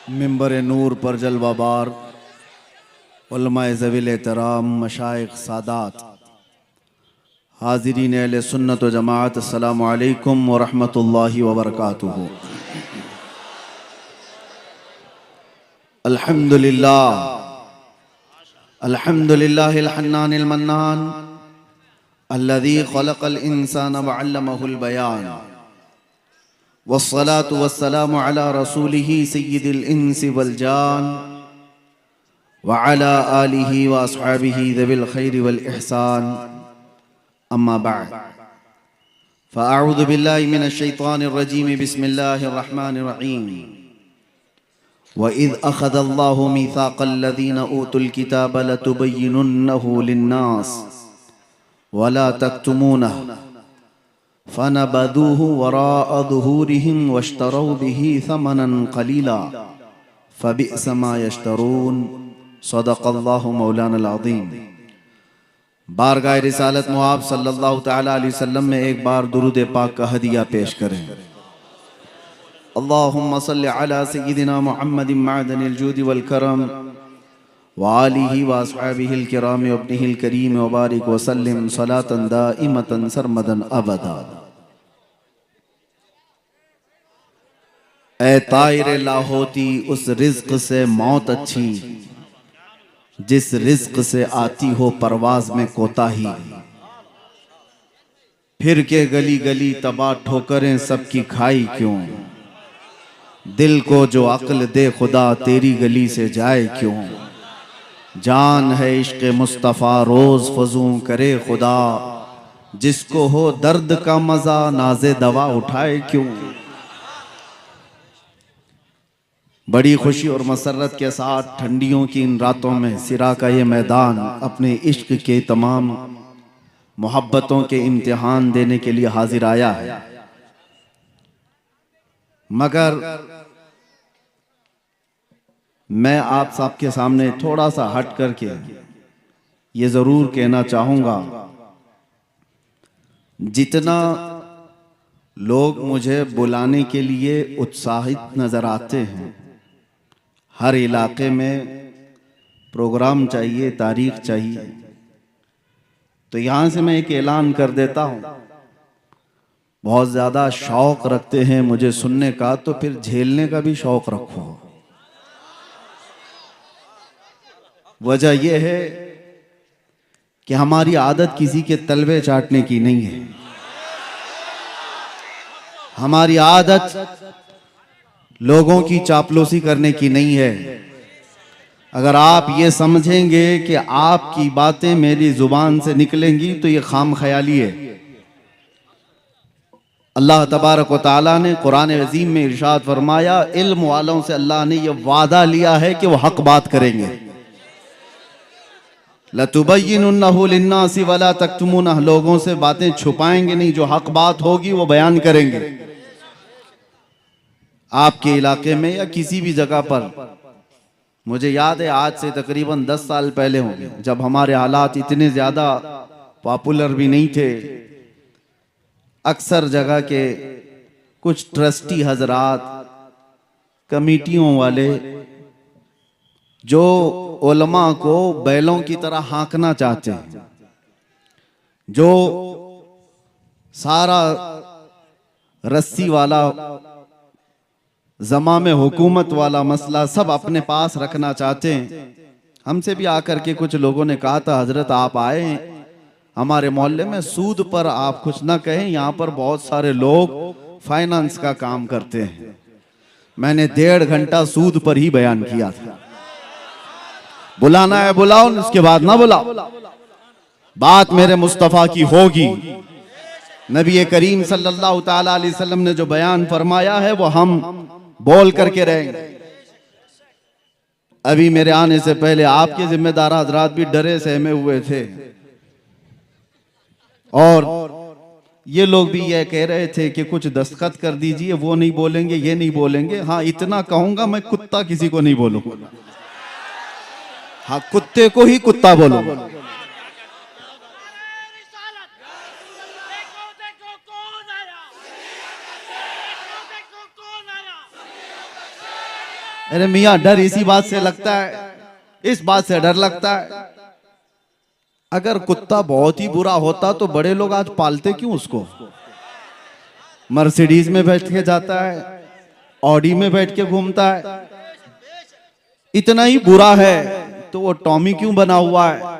मिंबर नूर पर जलवाबार उलमाए ज़वील एहतराम मशाइख सादात हाज़रीन अहले सुन्नत व जमाअत अस्सलामु अलैकुम व रहमतुल्लाहि व बरकातुहू। अल्हम्दुलिल्लाह अल्हम्दुलिल्लाहिल हन्नानिल मन्नान अल्लज़ी खलक़ल इंसाना व अल्लमहुल बयान वस्सलातु वस्सलामु अला रसूलिही सय्यिदिल इंसि वल जान व अला आलिही व अस्हाबिही ज़विल खैरि वल इहसान। अम्मा बअद फ़अऊज़ु बिल्लाहि मिनश शैतानिर रजीम बिस्मिल्लाहिर रहमानिर रहीम। व इज़ अख़ज़ल्लाहु मीसाक़ल लज़ीना ऊतुल किताब लतुबय्यिनुन्नहु लिन्नास व ला तक्तुमूनहु फ़नबज़ूहु वराअ ज़ुहूरिहिम वश्तरौ बिही समनन क़लीला फ़बिअस मा यश्तरून। सदक़ल्लाहु मौलाना अज़ीम। बारगाह रिसालत मुआब सल्लल्लाहु तआला अलैहि वसल्लम में एक बार दुरूद पाक का हदिया पेश करें। अल्लाहुम्मा सल्लि अला सय्यिदिना मुहम्मदिन मअदनिल जूदि वल करम व आलिही व अस्हाबिहिल किराम व इब्निहिल करीम व बारिक व सल्लिम सलातन दाइमतन सरमदन अबदा। ए ताइर लाहोती उस रिज़्क़ से मौत अच्छी जिस रिज़्क़ से आती हो परवाज़ में कोताही। फिर के गली गली तबाह ठोकरें सबकी खाई क्यों, दिल को जो अक्ल दे खुदा तेरी गली से जाए क्यों। जान है इश्क़ मुस्तफ़ा रोज़ फज़ूं करे खुदा, जिसको हो दर्द का मज़ा नाज़े दवा उठाए क्यों। बड़ी खुशी और मसरत के साथ ठंडियों की इन रातों में सिरा का ये मैदान अपने इश्क के तमाम मोहब्बतों के इम्तिहान देने के लिए हाजिर आया है। मगर मैं आप सबके सामने थोड़ा सा हट करके ये ज़रूर कहना चाहूँगा, जितना लोग मुझे बुलाने के लिए उत्साहित नज़र आते हैं, हर इलाके में प्रोग्राम चाहिए, तारीख चाहिए, तो यहाँ से मैं एक ऐलान कर देता हूँ, बहुत ज़्यादा शौक़ रखते हैं मुझे सुनने का तो फिर झेलने का भी शौक़ रखो। वजह यह है कि हमारी आदत किसी के तलवे चाटने की नहीं है। हमारी आदत लोगों की चापलूसी करने की नहीं है। अगर आप ये समझेंगे कि आपकी बातें मेरी जुबान से निकलेंगी तो ये खाम ख्याली है। अल्लाह तबारक व तआला ने कुरान अज़ीम में इरशाद फरमाया, इल्म वालों से अल्लाह ने यह वादा लिया है कि वह हक बात करेंगे। लतुबय्यिनुन्नहु लिन्नासि वला तक्तुमूनहु, लोगों से बातें छुपाएंगे नहीं, जो हक बात होगी वो बयान करेंगे। आपके इलाके में या किसी भी जगह पर, मुझे याद है आज से तकरीबन 10 साल पहले होंगे, जब हमारे हालात इतने ज्यादा पॉपुलर भी नहीं थे, अक्सर जगह के कुछ ट्रस्टी हजरात, कमेटियों वाले जो उलमा को बैलों की तरह हाँकना चाहते हैं, जो सारा रस्सी वाला ज़मामे हुकूमत वाला मसला सब अपने पास रखना चाहते हैं, हमसे भी आकर के कुछ लोगों ने कहा था, हजरत आप आए हमारे मोहल्ले में, सूद पर आप कुछ ना कहें, यहाँ पर बहुत सारे लोग फाइनेंस का काम करते हैं। मैंने 1.5 घंटा सूद पर ही बयान किया था। बुलाना है बुलाओ, उसके बाद ना बुलाओ, बात मेरे मुस्तफ़ा की होगी। नबी करीम सल्लल्लाहु तआला अलैहि वसल्लम ने जो बयान फरमाया है वो हम बोल करके रहेंगे। अभी मेरे आने से पहले आपके जिम्मेदार हजरात भी डरे सहमे हुए थे, और ये लोग भी ये कह रहे थे कि कुछ दस्तखत कर दीजिए, वो नहीं बोलेंगे, ये नहीं बोलेंगे। हाँ, इतना कहूंगा, मैं कुत्ता किसी को नहीं बोलूंगा। हाँ, कुत्ते को ही कुत्ता बोलूंगा। अरे मियाँ, डर इसी बात से लगता है, इस बात से डर लगता है। अगर कुत्ता बहुत ही बुरा होता तो बड़े लोग आज पालते क्यों उसको? मर्सिडीज में बैठ के जाता है, ऑडी में बैठ के घूमता है। इतना ही बुरा है तो वो टॉमी क्यों बना हुआ है?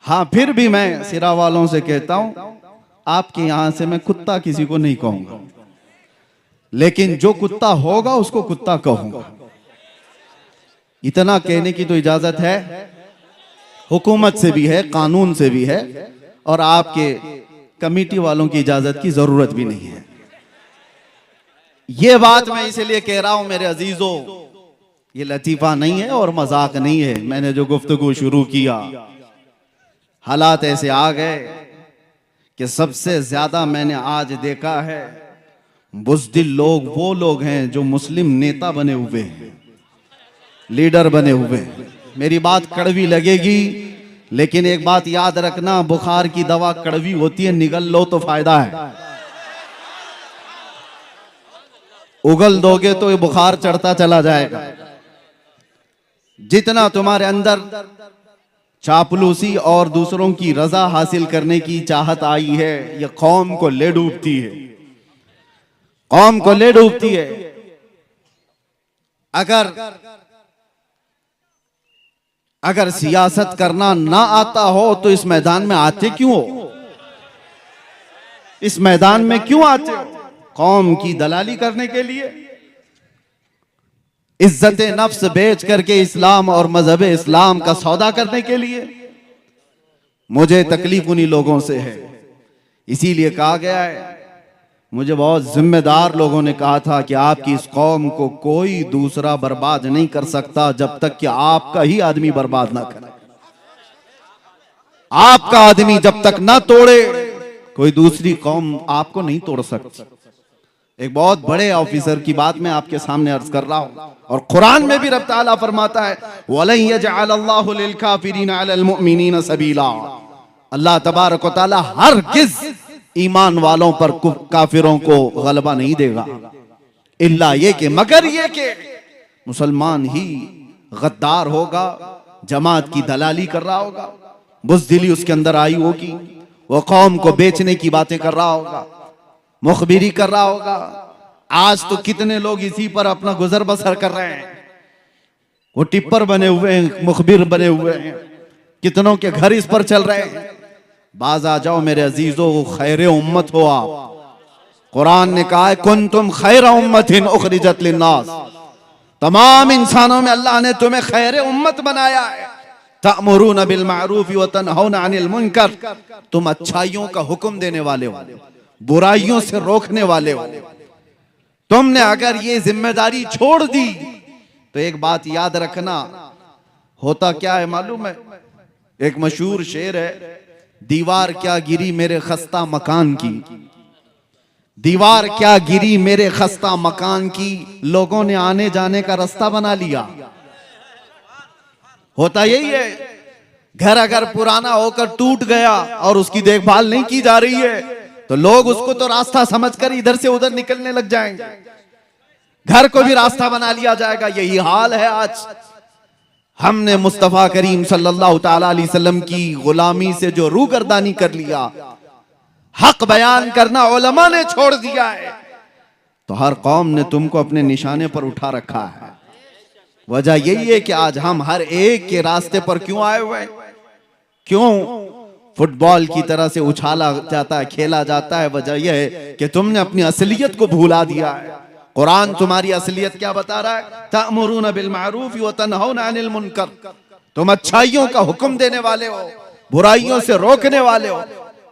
हाँ, फिर भी मैं सिरा वालों से कहता हूं, आपके यहां से मैं कुत्ता किसी को नहीं कहूंगा, लेकिन जो कुत्ता होगा उसको कुत्ता कहूंगा। इतना कहने की तो इजाजत है, हुकूमत से भी है, कानून से भी है, और आपके कमेटी वालों की इजाजत की जरूरत भी नहीं है। ये बात मैं इसलिए कह रहा हूं मेरे अजीजों, ये लतीफा नहीं है और मजाक नहीं है। मैंने जो गुफ्तगू शुरू किया, हालात ऐसे आ गए कि सबसे ज्यादा मैंने आज देखा है बुज़दिल लोग वो लोग हैं जो मुस्लिम नेता बने हुए हैं, लीडर बने हुए हैं। मेरी बात कड़वी लगेगी, लेकिन एक बात याद रखना, बुखार की दवा कड़वी होती है, निगल लो तो फायदा है। उगल दोगे तो ये बुखार चढ़ता चला जाएगा। जितना तुम्हारे अंदर चापलूसी और दूसरों की रजा हासिल करने की चाहत आई है, ये कौम को ले डूबती है, कौम को ले डूबती है। अगर सियासत करना ना आता हो तो इस मैदान में आते क्यों हो? इस मैदान में क्यों आते हो? कौम की दलाली करने के लिए, इज्जत नफ्स बेच करके इस्लाम और मजहब इस्लाम का सौदा करने के लिए। मुझे तकलीफ उन्हीं लोगों से है, इसीलिए कहा गया है, मुझे बहुत जिम्मेदार लोगों ने कहा था कि आपकी इस कौम को कोई दूसरा बर्बाद नहीं कर सकता जब तक कि आपका ही आदमी बर्बाद ना करे। आपका आदमी जब तक ना तोड़े, कोई दूसरी कौम आपको नहीं तोड़ सकती। एक बहुत बड़े ऑफिसर की बात मैं आपके सामने अर्ज कर रहा हूं, और कुरान में भी रब ताला फरमाता है, वलन यजअलल्लाहु लिल काफिरीन अलल मुमिनीन सबीला। अल्लाह तबारक व तआला हरगिज़ ईमान वालों पर काफिरों को गलबा नहीं देगा, इल्ला ये कि, मगर ये कि मुसलमान ही गद्दार होगा, जमात की दलाली कर रहा होगा, बुज़दिली उसके अंदर आई होगी, वो कौम को बेचने की बातें कर रहा होगा, मुखबिरी कर रहा होगा। आज तो कितने लोग इसी पर अपना गुजर बसर कर रहे हैं, वो टिप्पर बने हुए हैं, मुखबिर बने हुए हैं, कितनों के घर इस पर चल रहे हैं। बाज आ जाओ मेरे अजीजों, खैर उम्मत हो आप। कुरान ने कहा है, कुंतुम खैर उम्मतिन उखरिजत लिन्नास, तमाम इंसानों में अल्लाह ने तुम्हें खैर उम्मत बनाया है। तअमुरून बिल मारूफ व तनहौना अनिल मुनकर, तुम अच्छाइयों का हुक्म देने वाले हो, बुराइयों से रोकने वाले हो। तुमने अगर ये जिम्मेदारी छोड़ दी तो एक बात याद रखना, होता क्या है मालूम है? एक मशहूर शेर है, दीवार क्या गिरी मेरे खस्ता मकान की, दीवार क्या गिरी मेरे खस्ता मकान की, लोगों ने आने जाने का रास्ता बना लिया। होता यही है, घर अगर पुराना होकर टूट गया और उसकी देखभाल नहीं की जा रही है तो लोग उसको तो रास्ता समझकर इधर से उधर निकलने लग जाएंगे, घर को भी रास्ता बना लिया जाएगा। यही हाल है आज। हमने मुस्तफा करीम सल्लल्लाहु ताला अलैहि वसल्लम की गुलामी से जो रूगर्दानी कर लिया, हक बयान करना उलमा ने छोड़ दिया है, तो हर कौम ने तुमको अपने निशाने पर उठा रखा है। वजह यही है कि आज हम हर एक के रास्ते पर क्यों आए हुए हैं? क्यों फुटबॉल की तरह से उछाला जाता है, खेला जाता है? वजह यह है कि तुमने अपनी असलियत को भूला दिया है। कुरान तुम्हारी असलियत क्या बता रहा है? तअमुरून बिल मारूफ व तनहौना अनिल मुनकर, तुम अच्छाइयों का हुक्म देने वाले हो, बुराइयों से रोकने वाले हो।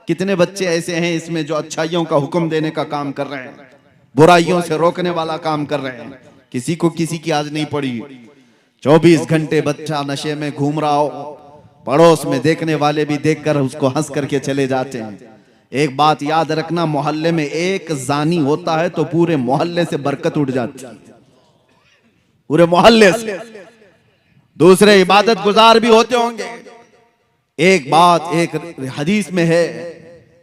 कितने बच्चे ऐसे हैं इसमें जो अच्छाइयों का हुक्म देने का काम कर रहे हैं, बुराइयों से रोकने वाला काम कर रहे हैं। किसी को किसी की आज नहीं पड़ी। 24 घंटे बच्चा नशे में घूम रहा हो, पड़ोस में देखने वाले भी देखकर उसको हंस करके चले जाते हैं। एक बात याद रखना, मोहल्ले में एक जानी होता है तो पूरे मोहल्ले से बरकत उठ जाती है, पूरे मोहल्ले से। दूसरे इबादत गुजार भी होते होंगे। एक बात, एक हदीस में है,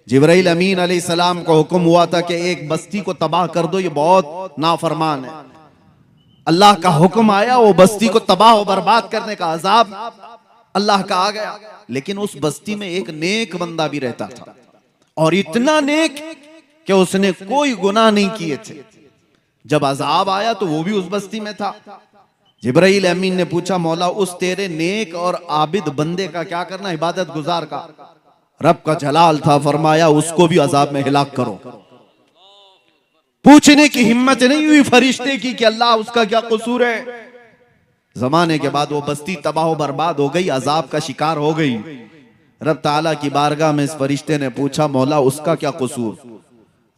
जिब्राइल अमीन अलैहिस्सलाम को हुक्म हुआ था कि एक बस्ती को तबाह कर दो, ये बहुत नाफरमान है। अल्लाह का हुक्म आया, वो बस्ती को तबाह और बर्बाद करने का अजाब अल्लाह का आ गया। लेकिन उस बस्ती में एक नेक बंदा भी रहता था, और इतना नेक कि उसने कोई गुनाह नहीं किए थे। जब अजाब आया तो वो भी उस बस्ती में था। जिब्राइल अमीन ने पूछा, मौला उस तेरे नेक और आबिद बंदे का क्या करना, इबादत गुजार का? रब का जलाल था, फरमाया उसको भी अजाब में हिलाक करो। पूछने की हिम्मत नहीं हुई फरिश्ते की कि अल्लाह उसका क्या कसूर है। जमाने के बाद वो बस्ती तबाह बर्बाद हो गई, अजाब का शिकार हो गई। रब ताला की बारगाह में इस फरिश्ते ने पूछा, मौला उसका क्या कसूर?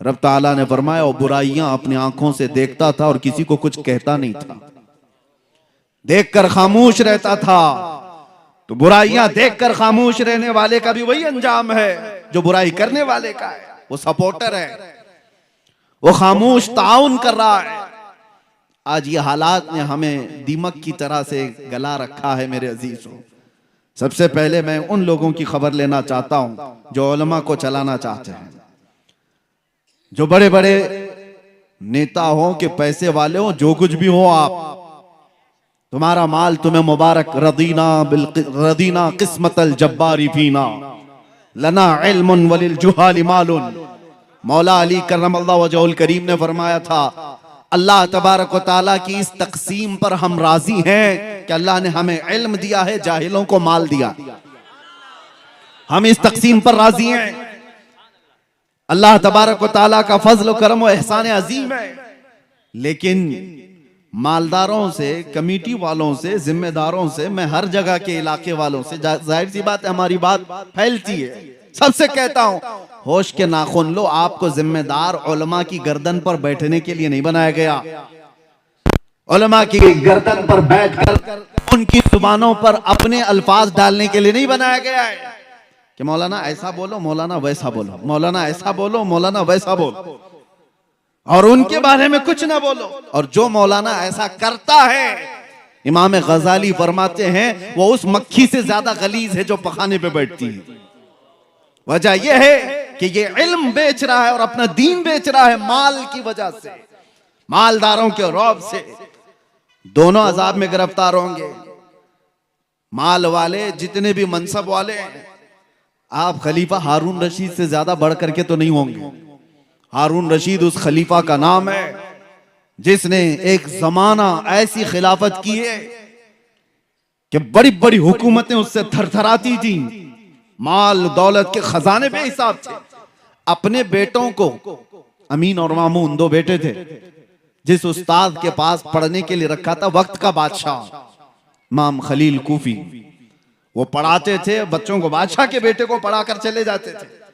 रब ताला ने फरमाया, वो बुराइयां अपनी आंखों से देखता था और किसी को कुछ कहता नहीं था, देखकर खामोश रहता था। तो बुराइयां देखकर खामोश रहने वाले का भी वही अंजाम है जो बुराई करने वाले का है। वो सपोर्टर है, वो खामोश ताउन कर रहा है। आज ये हालात ने हमें दीमक की तरह से गला रखा है। मेरे अजीजों, सबसे पहले मैं उन लोगों की खबर लेना चाहता हूं जो उलमा को चलाना चाहते हैं, जो बड़े बड़े नेता हो कि पैसे वाले हो, जो कुछ भी हो आप, तुम्हारा माल तुम्हें मुबारक। रदीना किस्मतल जब्बारी फीना लना इल्मुन वलिल जुहाली मालुन। मौला अली करमल्लाहु वजहुल करीम ने फरमाया था, अल्लाह तबारक व तआला की इस तकसीम पर हम राजी हैं कि अल्लाह ने हमें इल्म दिया है, जाहिलों को माल दिया। हम इस तकसीम पर राजी हैं। अल्लाह तबारक व तआला का फजल करम व एहसान अजीम है। लेकिन मालदारों से, कमेटी वालों से, जिम्मेदारों से, मैं हर जगह के इलाके वालों से, जाहिर सी बात है हमारी बात फैलती है, सबसे कहता हूं, होश के नाखून लो। आपको जिम्मेदार उलमा की गर्दन पर बैठने के लिए नहीं बनाया गया। उलमा की गर्दन पर बैठकर उनकी जुबानों पर अपने अल्फाज डालने के लिए नहीं बनाया गया है कि मौलाना ऐसा बोलो, मौलाना वैसा बोलो, मौलाना ऐसा बोलो, मौलाना वैसा बोलो, और उनके बारे में कुछ ना बोलो। और जो मौलाना ऐसा करता है, इमाम गजाली फरमाते हैं, वो उस मक्खी से ज्यादा गलीज है जो पखाने पे बैठती है। वजह यह है कि ये इल्म बेच रहा है और अपना दीन बेच रहा है माल की वजह से, मालदारों के रौब से। दोनों अजाब में गिरफ्तार होंगे। माल वाले, जितने भी मनसब वाले हैं, आप खलीफा हारून रशीद से ज्यादा बढ़ करके तो नहीं होंगे। हारून रशीद उस खलीफा का नाम है जिसने एक जमाना ऐसी खिलाफत की है कि बड़ी बड़ी हुकूमतें उससे थरथराती थी। माल दौलत के खजाने बेहिसाब थे। अपने बेटों को, अमीन और मामून दो बेटे थे, जिस उस्ताद के पास पढ़ने के लिए रखा था वक्त का बादशाह इमाम खलील कूफी, वो पढ़ाते थे बच्चों को, बादशाह के बेटे को पढ़ाकर चले जाते थे।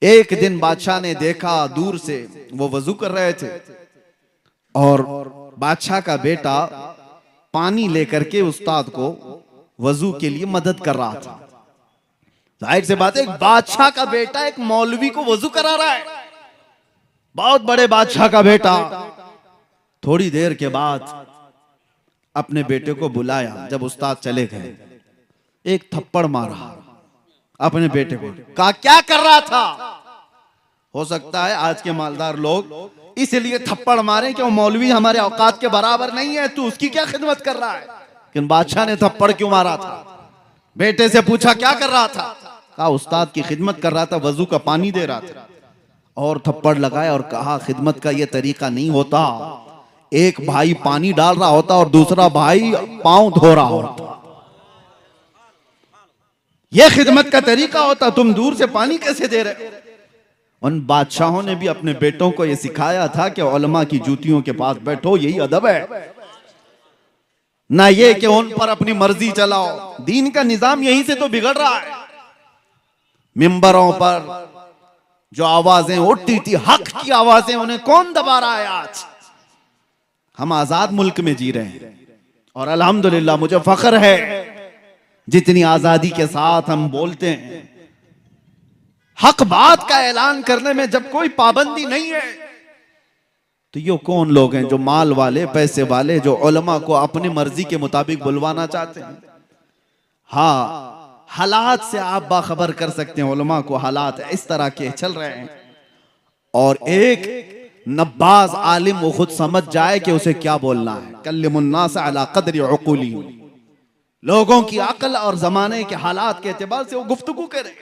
एक दिन बादशाह ने देखा दूर से, वो वजू कर रहे थे और बादशाह का बेटा पानी लेकर के उस्ताद को वजू के लिए मदद कर रहा था। जाहिर से बात है, एक बादशाह का बेटा एक मौलवी को वजू करा रहा है, बहुत बड़े बादशाह का बेटा। थोड़ी देर के बाद अपने बेटे को बुलाया। जब उस्ताद चले गए, एक थप्पड़ मारा अपने बेटे को। कहा क्या कर रहा था? हो सकता है आज के मालदार लोग इसलिए थप्पड़ मारे कि वो मौलवी हमारे औकात के बराबर नहीं है, तू उसकी क्या खिदमत कर रहा है। लेकिन बादशाह ने थप्पड़ क्यों मारा था? बेटे से पूछा क्या कर रहा था? कहा उस्ताद की खिदमत कर रहा था, वजू का पानी दे रहा था। और थप्पड़ लगाया और कहा खिदमत का यह तरीका नहीं होता। एक भाई पानी डाल रहा होता और दूसरा भाई पांव धो रहा होता, यह खिदमत का तरीका होता। तुम दूर से पानी कैसे दे रहे? उन बादशाहों ने भी अपने बेटों को यह सिखाया था कि उलमा की जूतियों के पास बैठो, यही अदब है, ना ये कि उन पर अपनी मर्जी चलाओ। दीन का निजाम यहीं से तो बिगड़ रहा है। मिंबरों पर जो आवाजें उठती थी, हक की आवाजें, उन्हें कौन दबा रहा है? आज हम आजाद मुल्क में जी रहे हैं और अल्हम्दुलिल्लाह मुझे फख्र है जितनी आजादी के साथ हम बोलते हैं। हक बात का ऐलान करने में जब कोई पाबंदी नहीं है, तो ये कौन लोग हैं जो माल वाले, पैसे वाले, जो उलमा को अपनी मर्जी के मुताबिक बुलवाना चाहते हैं? हाँ, हालात से आप बाखबर कर सकते हैं उलमा को। हालात इस तरह के चल रहे हैं और एक नब्बाज आलिम वो खुद समझ जाए कि उसे क्या बोलना है। कल्लिमुन्नास अला क़द्रि उक़ूली, लोगों की अक्ल और जमाने के हालात के एतबार से वो गुफ्तगू करे।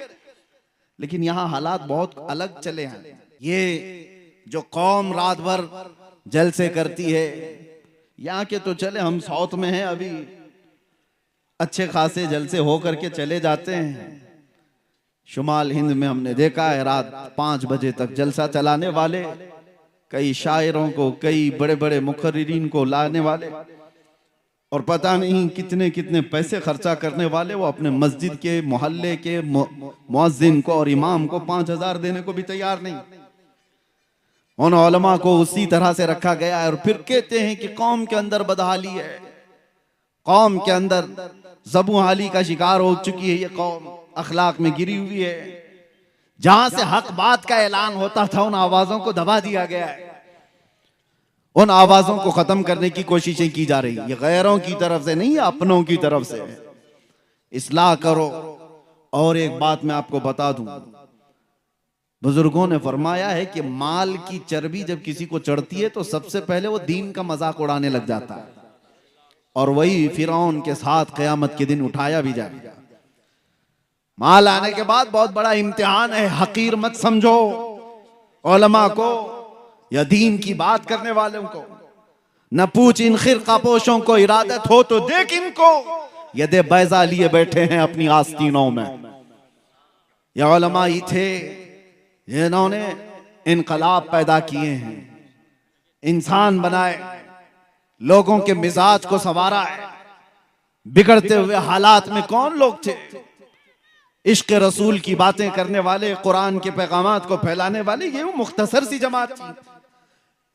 लेकिन यहाँ हालात बहुत अलग चले हैं। ये जो कौम रात भर जलसे करती है, यहाँ के तो चले, हम साउथ में हैं, अभी अच्छे खासे जलसे हो करके चले जाते हैं। शुमाल हिंद में हमने देखा है रात 5 बजे तक जलसा चलाने वाले, कई शायरों को, कई बड़े बड़े मुकर्रिरीन को लाने वाले, और पता नहीं कितने कितने पैसे खर्चा करने वाले, वो अपने मस्जिद के मोहल्ले के मुअज्जिन को और इमाम को 5,000 देने को भी तैयार नहीं। उन उलमा को उसी तरह से रखा गया है। और फिर कहते हैं कि कौम के अंदर बदहाली है, कौम के अंदर ज़बू हाली का शिकार हो चुकी है, ये कौम अखलाक में गिरी हुई है। जहां से हक बात का ऐलान होता था उन आवाजों को दबा दिया गया है, उन आवाजों को खत्म करने की कोशिशें की जा रही है। ये गैरों की तरफ से नहीं, अपनों की तरफ से। इस्लाह करो। और एक बात मैं आपको बता दूं, बुजुर्गों ने फरमाया है कि माल की चर्बी जब किसी को चढ़ती है तो सबसे पहले वो दीन का मजाक उड़ाने लग जाता है, और वही फिरौन के साथ क़यामत के दिन उठाया भी जाएगा। माल आने के बाद बहुत बड़ा इम्तिहान है, हकीर मत समझो उलमा को या दीन की बात करने वालों को। न पूछ इन खिरका पोशों को, इरादत हो तो देख इनको, यदे बैजा लिए बैठे हैं अपनी आस्तीनों में। ये उलमा ही थे जिन्होंने इनकलाब पैदा किए हैं, इंसान बनाए, लोगों के मिजाज को संवारा है। बिगड़ते हुए हालात में कौन लोग थे? इश्क रसूल की बातें करने वाले, कुरान के पैगामात को फैलाने वाले, ये वो मुख्तसर सी जमात थी।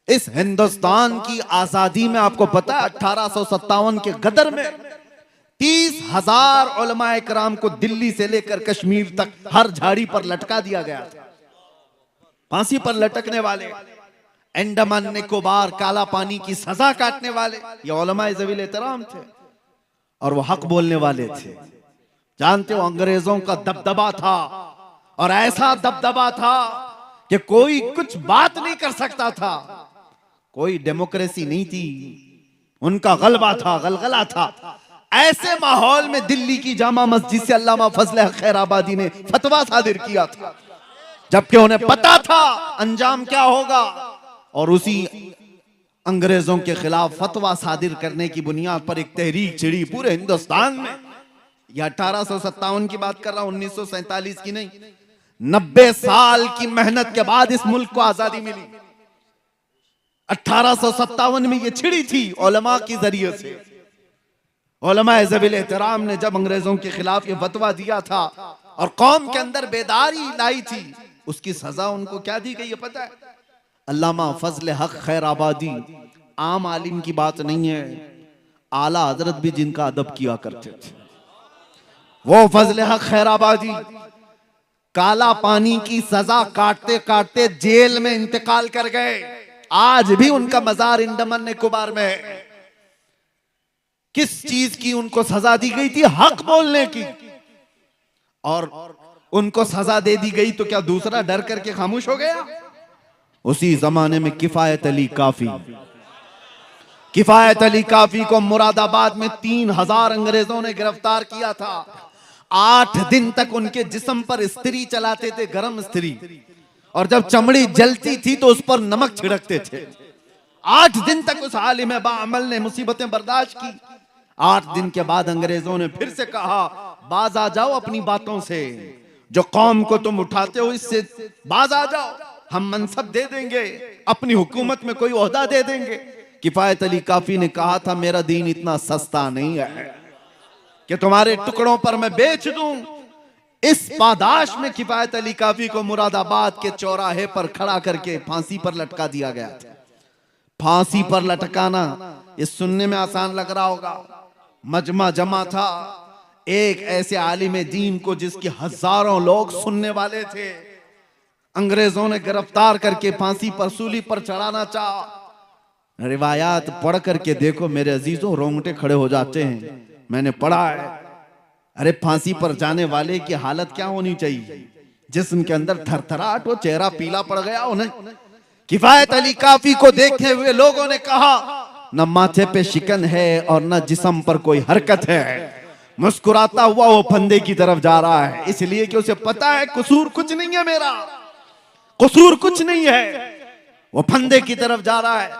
इस हिंदुस्तान की आजादी में आपको पता है 1857 के गदर में 30,000 उलमाए कराम को दिल्ली से लेकर कश्मीर तक हर झाड़ी पर लटका दिया गया था। फांसी पर लटकने वाले, अंडमान निकोबार काला पानी की सजा काटने वाले, ये उलमाए ज़वील एहतराम थे, और वो हक बोलने वाले थे। जानते हो अंग्रेजों का दबदबा था, और ऐसा दबदबा था कि कोई कुछ बात नहीं कर सकता था, कोई डेमोक्रेसी नहीं थी, उनका गलबा था, गलगला था। ऐसे माहौल में दिल्ली की जामा मस्जिद से अल्लामा फजल हक खैराबादी ने फतवा सादिर किया था, जबकि उन्हें पता था अंजाम क्या होगा। और उसी अंग्रेजों के खिलाफ फतवा सादिर करने की बुनियाद पर एक तहरीक छिड़ी पूरे हिंदुस्तान में। यह 1857 की बात कर रहा हूं, 1947 की नहीं। 90 साल की मेहनत के बाद इस मुल्क को आजादी मिली। 1857 में ये छिड़ी थी उलमा के जरिए से। उलमा ज़वील एहतराम ने जब अंग्रेजों के खिलाफ ये फतवा दिया था और कौम के अंदर बेदारी लाई थी, उसकी सजा उनको क्या दी गई है पता है? अल्लामा फजल हक खैराबादी आम आलिम की बात नहीं है, आला हजरत भी जिनका अदब किया करते थे, वो फजल हक खैराबादी काला पानी की सजा काटते काटते जेल में इंतकाल कर गए। आज भी उनका मजार अंडमान निकोबार में है। किस चीज की उनको सजा दी गई थी? हक बोलने की। और उनको सजा दे दी गई तो क्या दूसरा डर करके खामोश हो गया? उसी जमाने में किफायत अली काफी, किफायत अली काफी को मुरादाबाद में 3,000 अंग्रेजों ने गिरफ्तार किया था। 8 दिन तक उनके जिस्म पर इस्त्री चलाते थे, गरम इस्त्री, और जब चमड़ी जलती थी तो उस पर नमक छिड़कते थे। 8 दिन तक उस आलिम बाअमल ने मुसीबतें बर्दाश्त की। 8 दिन के बाद अंग्रेजों ने फिर से कहा, बाज आ जाओ अपनी बातों से, जो कौम को तुम उठाते हो इससे बाज आ जाओ, हम मनसब दे देंगे, अपनी हुकूमत में कोई ओहदा दे देंगे। किफायत अली काफी ने कहा था, मेरा दीन इतना सस्ता नहीं है कि तुम्हारे टुकड़ों पर मैं बेच दूं। इस पादाश में किफायत अली काफी को मुरादाबाद के चौराहे पर खड़ा करके फांसी पर लटका दिया गया था। फांसी पर लटकाना ये सुनने में आसान लग रहा होगा, मजमा जमा था एक ऐसे आलिम दीन को जिसके हजारों लोग सुनने वाले थे। अंग्रेजों ने गिरफ्तार करके फांसी पर सूली पर चढ़ाना चाहा। रिवायात पढ़ करके देखो मेरे अजीजों, रोंगटे खड़े हो जाते हैं। मैंने पढ़ा है, अरे फांसी पर जाने वाले की हालत क्या होनी चाहिए? जिस्म के अंदर थरथराहट हो, चेहरा पीला पड़ गया उन्हें, किफायत अली काफी को देखते हुए लोगों ने कहा, न माथे पे शिकन है और न जिस्म पर कोई हरकत है। मुस्कुराता हुआ वो फंदे की तरफ जा रहा है, इसलिए कि उसे पता है कसूर कुछ नहीं है, मेरा कसूर कुछ नहीं है। वो फंदे की तरफ जा रहा है।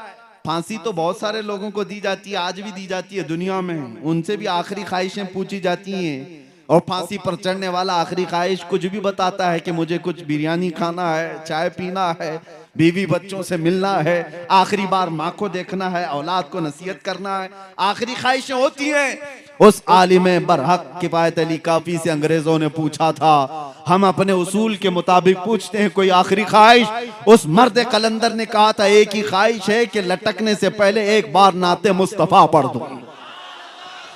फांसी तो बहुत सारे लोगों को दी जाती है, आज भी दी जाती है दुनिया में। उनसे भी आखिरी ख्वाहिशें पूछी जाती हैं, और फांसी पर चढ़ने वाला आखिरी ख्वाहिश कुछ भी बताता है कि मुझे कुछ बिरयानी खाना है, चाय पीना है, बीवी बच्चों से मिलना है, आखिरी बार माँ को देखना है, औलाद को नसीहत करना है, आखिरी ख्वाहिशें होती हैं। उस आलिम बरहक किफायत अली काफी से अंग्रेजों ने पूछा था, हम अपने उसूल के मुताबिक पूछते हैं कोई आखिरी ख्वाहिश? उस मर्द कलंदर ने कहा था, एक ही ख्वाहिश है कि लटकने से पहले एक बार नाते मुस्तफा पढ़ दूं।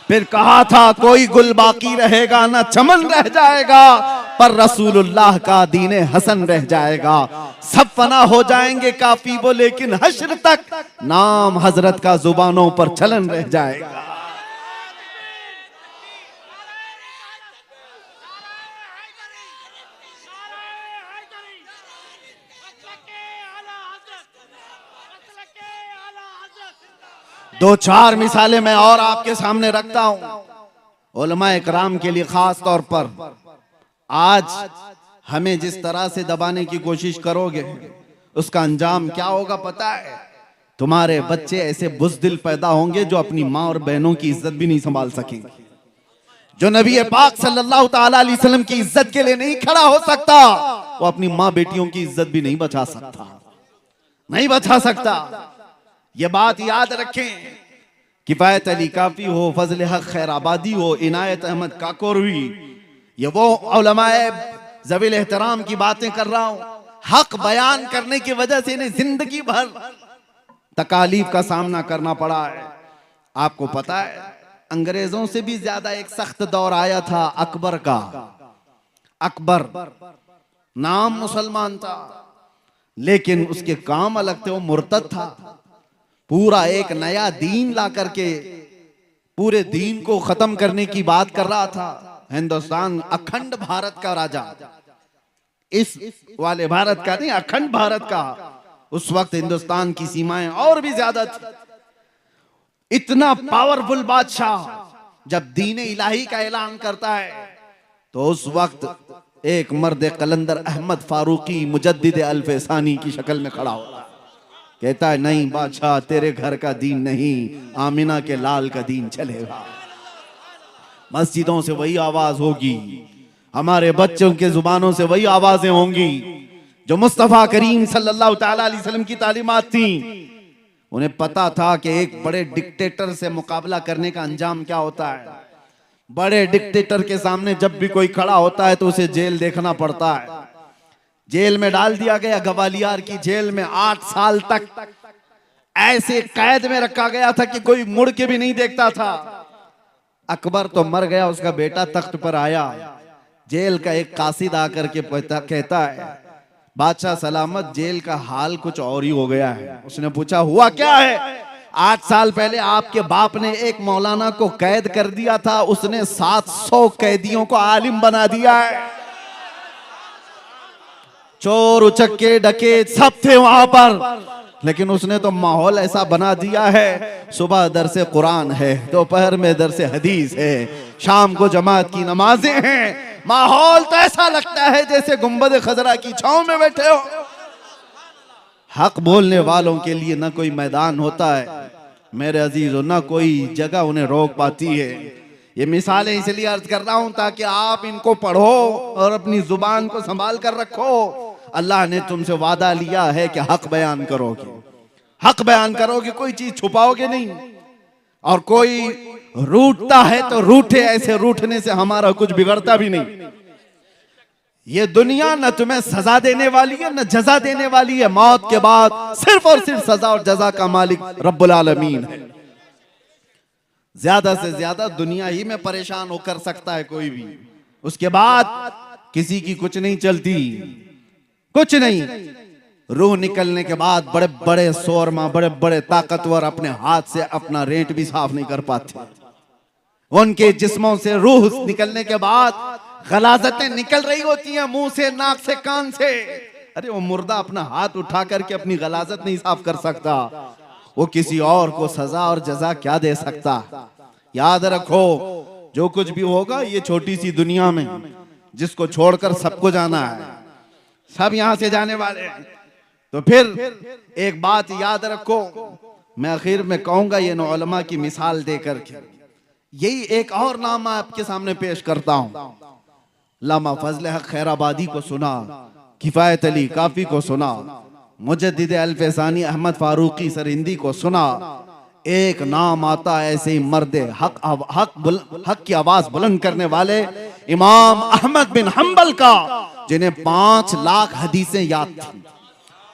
फिर कहा था, कोई गुल बाकी रहेगा ना चमन रह जाएगा, पर रसूलुल्लाह का दीने हसन रह जाएगा। सब फना हो जाएंगे काफी वो, लेकिन हश्र तक नाम हजरत का जुबानों पर चलन रह जाएगा। दो चार मिसालें मैं और आपके सामने रखता हूं, उलमा इकराम के लिए खास तौर पर। आज हमें जिस तरह से दबाने की कोशिश करोगे, उसका अंजाम क्या होगा पता है? तुम्हारे बच्चे ऐसे बुज़दिल पैदा होंगे जो अपनी माँ और बहनों की इज्जत भी नहीं संभाल सकेंगे। जो नबी पाक सल्लल्लाहु ताला अलैहि वसल्लम की इज्जत के लिए नहीं खड़ा हो सकता, वो अपनी माँ बेटियों की इज्जत भी नहीं बचा सकता, नहीं बचा सकता। ये बात याद रखें। किफायत अली काफी हो, फजल हक खैराबादी हो, इनायत अहमद काकोरवी, ये वो उलमाए ज़वील एहतराम की बातें कर रहा हूं। हक बयान करने की वजह से इन्हें जिंदगी भर तकालीफ का सामना करना पड़ा है। आपको पता है, अंग्रेजों से भी ज्यादा एक सख्त दौर आया था अकबर का। अकबर नाम मुसलमान था, लेकिन उसके काम अलग थे, वो मुर्तद था। पूरा एक नया दीन ला करके पूरे दीन को खत्म करने की बात कर रहा था। हिंदुस्तान अखंड भारत का राजा, इस वाले भारत का नहीं, अखंड भारत का। उस वक्त हिंदुस्तान की सीमाएं और भी ज्यादा थी। इतना पावरफुल बादशाह जब दीन इलाही का ऐलान करता है, तो उस वक्त एक मर्द कलंदर अहमद फारूकी मुजद्दिद अल्फसानी की शक्ल में खड़ा होता है। कहता है, नहीं बादशाह, तेरे घर का दीन नहीं, आमिना के लाल का दीन चलेगा। मस्जिदों से वही आवाज होगी, हमारे बच्चों के जुबानों से वही आवाजें होंगी जो मुस्तफा करीम सल्लल्लाहु ताला अलैहि वसल्लम की तालीमात थी। उन्हें पता था कि एक बड़े डिक्टेटर से मुकाबला करने का अंजाम क्या होता है। बड़े डिक्टेटर के सामने जब भी कोई खड़ा होता है तो उसे जेल देखना पड़ता है। जेल में डाल दिया गया, ग्वालियर की जेल में 8 साल तक ऐसे कैद में रखा गया था कि कोई मुड़ के भी नहीं देखता था। अकबर तो मर गया, उसका बेटा तख्त पर आया। जेल का एक कासिद आकर के कहता है, बादशाह सलामत, जेल का हाल कुछ और ही हो गया है। उसने पूछा, हुआ क्या है? 8 साल पहले आपके बाप ने एक मौलाना को कैद कर दिया था, उसने 700 कैदियों को आलिम बना दिया है। चोर उचक्के डकैत सब थे वहां पर, लेकिन उसने तो माहौल ऐसा बना दिया है, सुबह दरसे कुरान है, दोपहर में दरसे हदीस है, शाम को जमात की नमाजें हैं। माहौल तो ऐसा लगता है जैसे गुंबद खजरा की छांव में बैठे हो। हक बोलने वालों के लिए ना कोई मैदान होता है मेरे अजीजों, ना कोई जगह उन्हें रोक पाती है। ये मिसालें इसलिए अर्ज कर रहा हूं ताकि आप इनको पढ़ो और अपनी जुबान को संभाल कर रखो। अल्लाह ने तुमसे वादा लिया है कि हक बयान करोगे, हक बयान करोगे, कोई चीज छुपाओगे नहीं। और कोई रूठता है तो रूठे, ऐसे रूठने से हमारा कुछ बिगड़ता भी नहीं। ये दुनिया न तुम्हें सजा देने वाली है न जजा देने वाली है। मौत के बाद सिर्फ और सिर्फ सजा और जजा का मालिक रब्बुल आलमीन है। ज्यादा से ज्यादा दुनिया ही में परेशान होकर सकता है कोई भी, उसके बाद किसी की कुछ नहीं चलती, कुछ नहीं। रूह निकलने के बाद बड़े बड़े शोरमा, बड़े बड़े ताकतवर अपने हाथ से अपना रेंट भी साफ नहीं कर पाते। उनके जिस्मों से रूह निकलने के बाद गलाजतें निकल रही होती हैं, मुंह से, नाक से, कान से। अरे वो मुर्दा अपना हाथ उठा करके अपनी गलाजत नहीं साफ कर सकता, वो किसी और को सजा और जजा क्या दे सकता। याद रखो, जो कुछ भी होगा ये छोटी सी दुनिया में, जिसको छोड़कर सबको जाना है, सब यहां से जाने वाले हैं। तो फिर एक बात याद रखो, मैं आखिर में कहूंगा ये उलमा की मिसाल देकर के, यही एक और नाम आपके सामने पेश करता हूं। लामा फजल हक खैराबादी को सुना, किफायत अली काफी को सुना, मुजद्दिद अल-फैसानी अहमद फारूकी सरहिंदी को सुना। एक नाम आता है ऐसे ही मर्द हक की आवाज बुलंद करने वाले इमाम अहमद बिन हंबल का, जिन्हें 5 लाख हदीसें याद थी।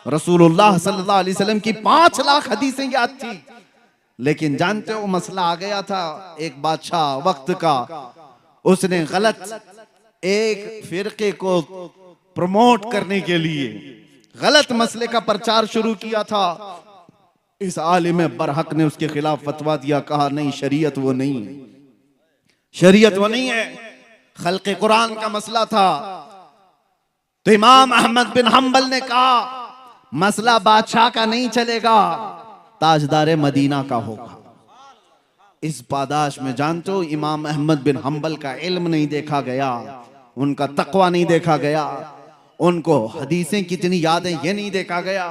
रसूलुल्लाह सल्लल्लाहु अलैहि वसल्लम की 5 लाख हदीसें याद थी। लेकिन जानते हो मसला आ गया था, एक बादशाह वक्त का, उसने गलत एक फिरके को प्रमोट करने के लिए गलत मसले का प्रचार शुरू किया था। इस आलिम बरहक ने उसके खिलाफ फतवा दिया, कहा नहीं शरीयत वो नहीं है, शरीयत वो नहीं है, खल्क़े कुरान का मसला था। तो इमाम अहमद बिन हंबल ने कहा मसला बादशाह का नहीं चलेगा, ताजदार मदीना का होगा। इस पादाश में जानते हो इमाम अहमद बिन हंबल का इल्म नहीं देखा गया, उनका तकवा नहीं देखा गया, उनको हदीसें कितनी यादें ये नहीं देखा गया।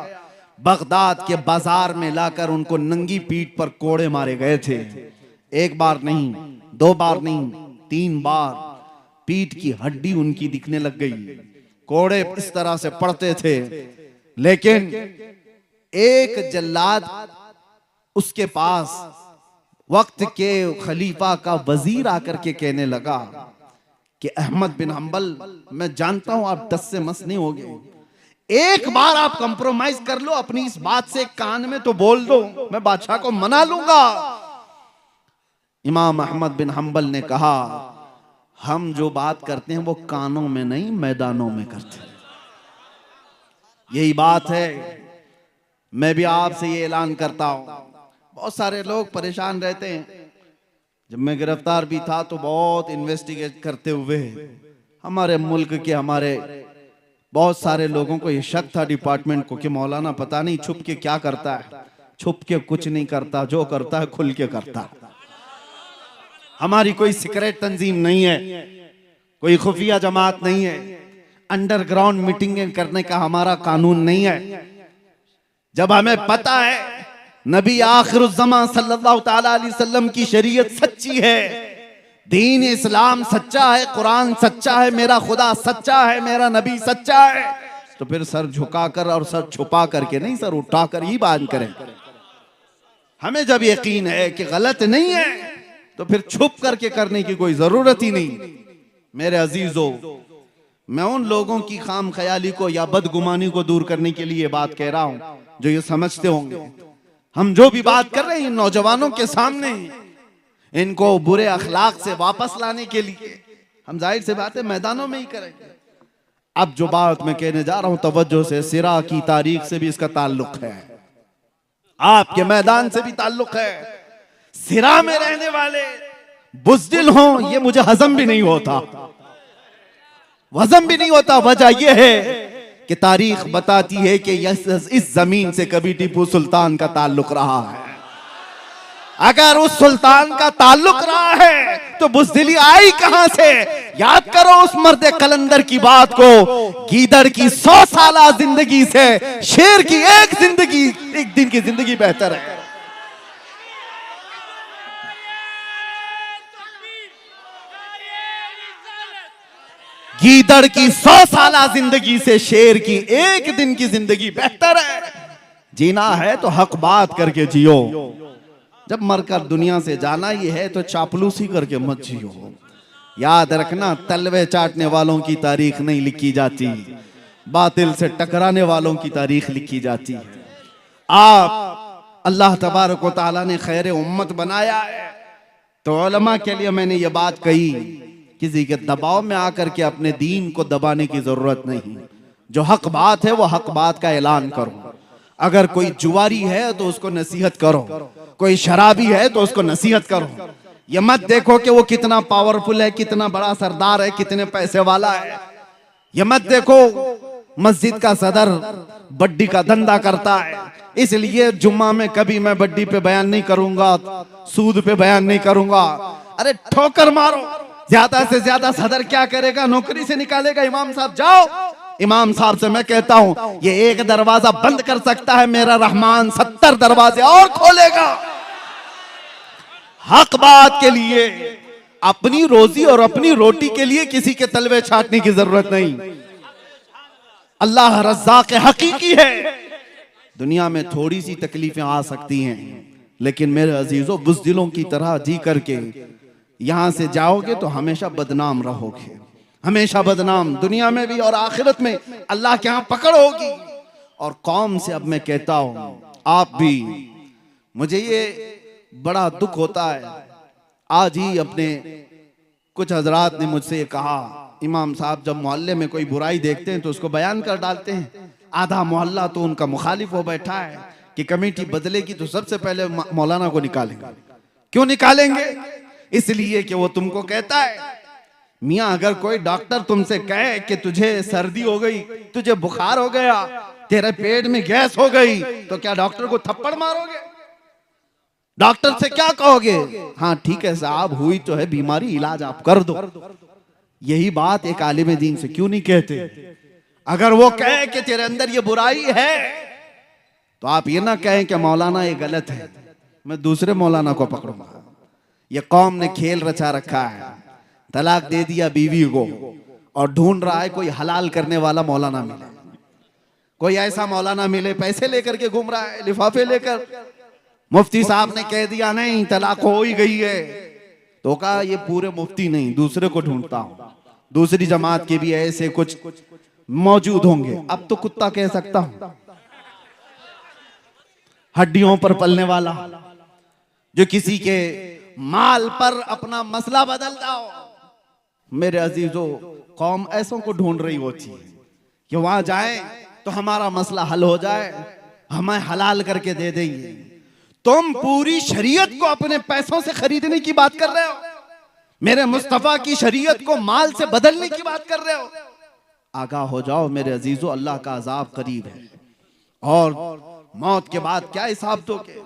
बगदाद के बाजार में लाकर उनको नंगी पीठ पर कोड़े मारे गए थे। एक बार नहीं, 2 बार नहीं, 3 बार पीठ की हड्डी उनकी दिखने लग गई, कोड़े इस तरह से पड़ते थे। लेकिन एक जल्लाद उसके पास वक्त के खलीफा का वजीर आकर के कहने लगा कि अहमद बिन हंबल, मैं जानता हूं आप 10 से मस नहीं होगे, एक बार आप कंप्रोमाइज कर लो अपनी इस बात से, कान में तो बोल दो, मैं बादशाह को मना लूंगा। इमाम अहमद बिन हंबल ने कहा हम जो बात करते हैं वो कानों में नहीं मैदानों में करते हैं, यही बात है। मैं भी आपसे ये ऐलान करता हूं, बहुत सारे लोग परेशान रहते हैं। जब मैं गिरफ्तार भी था तो बहुत इन्वेस्टिगेट करते हुए हमारे मुल्क के हमारे बहुत सारे लोगों को ये शक था डिपार्टमेंट को कि मौलाना पता नहीं छुप के क्या करता है। छुप के कुछ नहीं करता, जो करता है खुल के करता है। हमारी कोई सीक्रेट तंजीम नहीं है, कोई खुफिया जमात नहीं है, अंडरग्राउंड मीटिंगें करने का हमारा कानून नहीं है। जब हमें पता है नबी आखिरुज़्ज़मा सल्लल्लाहु ताला अलैहि वसल्लम की शरीयत सच्ची है, दीन इस्लाम सच्चा है, कुरान सच्चा है, मेरा खुदा सच्चा है, मेरा नबी सच्चा है, तो फिर सर झुकाकर और सर छुपा करके नहीं, सर उठाकर ही बात करें। हमें जब यकीन है कि गलत नहीं है तो फिर छुप करके करने की कोई जरूरत ही नहीं। मेरे अजीजों, मैं उन लोगों की खाम ख्याली को या बदगुमानी को दूर करने के लिए बात कह रहा हूं जो ये समझते होंगे हम जो भी बात कर रहे हैं नौजवानों के सामने, इनको बुरे अखलाक से वापस लाने के लिए हम जाहिर से बात है मैदानों में ही करेंगे। अब जो बात मैं कहने जा रहा हूं तवज्जो से, सिरा की तारीख से भी इसका ताल्लुक है, आपके मैदान से भी ताल्लुक है। सिरा में रहने वाले बुज़दिल हों ये मुझे हजम भी नहीं होता, वजम भी नहीं होता। वजह यह है कि तारीख बताती है कि इस जमीन से कभी टीपू सुल्तान का ताल्लुक रहा है। अगर उस सुल्तान का ताल्लुक रहा है तो बुज़दिली आई कहां से? याद करो उस मर्द कलंदर की बात को, गीदड़ की 100 साला जिंदगी से शेर की एक दिन की जिंदगी बेहतर है। गीदड़ की 100 साला जिंदगी से शेर की एक दिन की जिंदगी बेहतर है। जीना है तो हक बात करके जियो, जब मरकर दुनिया से जाना ही है तो चापलूसी करके मत जियो। याद रखना, तलवे चाटने वालों की तारीख नहीं लिखी जाती, बातिल से टकराने वालों की तारीख लिखी जाती है। आप अल्लाह तबारक व तआला ने खैर उम्मत बनाया है तो उलमा के लिए मैंने ये बात कही, किसी के दबाव में आकर के अपने दीन को दबाने की जरूरत नहीं। जो हक बात है वो हक बात का ऐलान करो। अगर कोई जुआरी है तो उसको नसीहत करो, कोई शराबी है तो उसको नसीहत करो। ये मत देखो कि वो कितना पावरफुल है, कितना बड़ा सरदार है, कितने पैसे वाला है। ये मत देखो मस्जिद का सदर बड्डी का धंधा करता है, इसलिए जुम्मा में कभी मैं बड्डी पे बयान नहीं करूंगा, सूद पे बयान नहीं करूंगा। अरे ठोकर मारो, ज्यादा से ज्यादा सदर क्या करेगा, नौकरी से निकालेगा। इमाम साहब जाओ, इमाम साहब से मैं कहता हूं ये एक दरवाजा बंद कर सकता है, मेरा रहमान 70 दरवाजे और खोलेगा। हक बात के लिए, अपनी रोजी और अपनी रोटी के लिए किसी के तलवे छाटने की जरूरत नहीं। अल्लाह रज़्ज़ाक़ हकीकी है। दुनिया में थोड़ी सी तकलीफें आ सकती हैं, लेकिन मेरे अजीजों बुज़दिलों की तरह जी करके यहां से जाओगे तो हमेशा बदनाम रहोगे, हमेशा बदनाम, दुनिया में भी और आखिरत में अल्लाह के यहां पकड़ होगी। और कौम से अब मैं कहता हूं, आप भी, मुझे ये बड़ा दुख होता है। आज ही अपने कुछ हजरात ने मुझसे कहा, इमाम साहब जब मोहल्ले में कोई बुराई देखते हैं तो उसको बयान कर डालते हैं। आधा मोहल्ला तो उनका मुखालिफ हो बैठा है कि कमेटी बदलेगी तो सबसे पहले मौलाना को निकालेंगे। क्यों निकालेंगे? इसलिए कि वो तुमको कहता है, मियाँ अगर कोई डॉक्टर तुमसे कहे कि तुझे सर्दी हो गई, तुझे बुखार हो गया, तेरे पेट में गैस हो गई, तो क्या डॉक्टर को थप्पड़ मारोगे? डॉक्टर से क्या कहोगे? हाँ ठीक है साहब, हुई तो है बीमारी, इलाज आप कर दो। यही बात एक आलिम दीन से क्यों नहीं कहते? अगर वो कहे कि तेरे अंदर ये बुराई है, तो आप ये ना कहें कि मौलाना ये गलत है, मैं दूसरे मौलाना को पकड़ूंगा। ये कौम ने खेल रचा रखा है, तलाक दे दिया बीवी को और ढूंढ रहा है कोई हलाल करने वाला मौलाना मिले, कोई ऐसा मौलाना मिले, पैसे लेकर के घूम रहा है, लिफाफे लेकर। मुफ्ती साहब ने कह दिया नहीं तलाक हो ही गई है, तो कहा ये पूरे मुफ्ती नहीं, दूसरे को ढूंढता हूं, दूसरी जमात के भी ऐसे कुछ मौजूद होंगे। अब तो कुत्ता कह सकता हूं, हड्डियों पर पलने वाला, जो किसी के माल पर अपना मसला बदलता हो। मेरे अजीजों, कौम ऐसों को ढूंढ रही होती है कि वहां जाए तो हमारा मसला हल हो जाए, हमें हलाल करके दे देंगे। तुम पूरी शरीयत को अपने पैसों से खरीदने की बात कर रहे हो, मेरे मुस्तफा की शरीयत को माल से बदलने की बात कर रहे हो। आगाह हो जाओ मेरे अजीजों, अल्लाह का अजाब करीब है और मौत के बाद क्या हिसाब दोगे?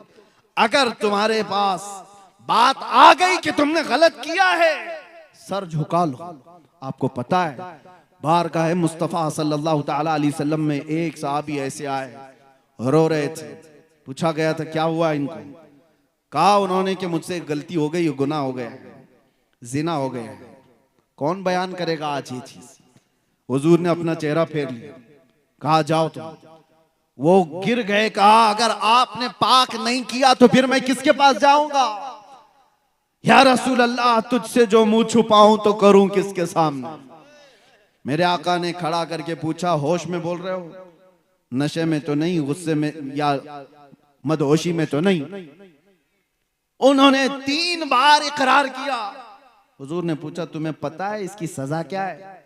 अगर तुम्हारे पास बात आ गई कि तुमने गलत किया है, सर झुका लो। आपको पता है बारगाह मुस्तफा सल्लल्लाहु तआला अलैहि वसल्लम में एक साहबी ऐसे आए, रो रहे थे। पूछा गया था क्या हुआ इनको? कहा उन्होंने कि मुझसे गलती हो गई, गुनाह हो गया, जिना हो गया। कौन बयान करेगा आज ये चीज? हुजूर ने अपना चेहरा फेर लिया, कहा जाओ तुम। वो गिर गए, कहा अगर आपने पाक नहीं किया तो फिर मैं किसके पास जाऊंगा? या रसूल अल्लाह, तुझसे जो मुंह छुपाऊं तो करूं किसके सामने? मेरे आका ने खड़ा करके पूछा, होश में बोल रहे हो? नशे में तो नहीं, गुस्से में या मदहोशी में तो नहीं? उन्होंने 3 बार इकरार किया। हुजूर ने पूछा तुम्हें पता है इसकी सजा क्या है?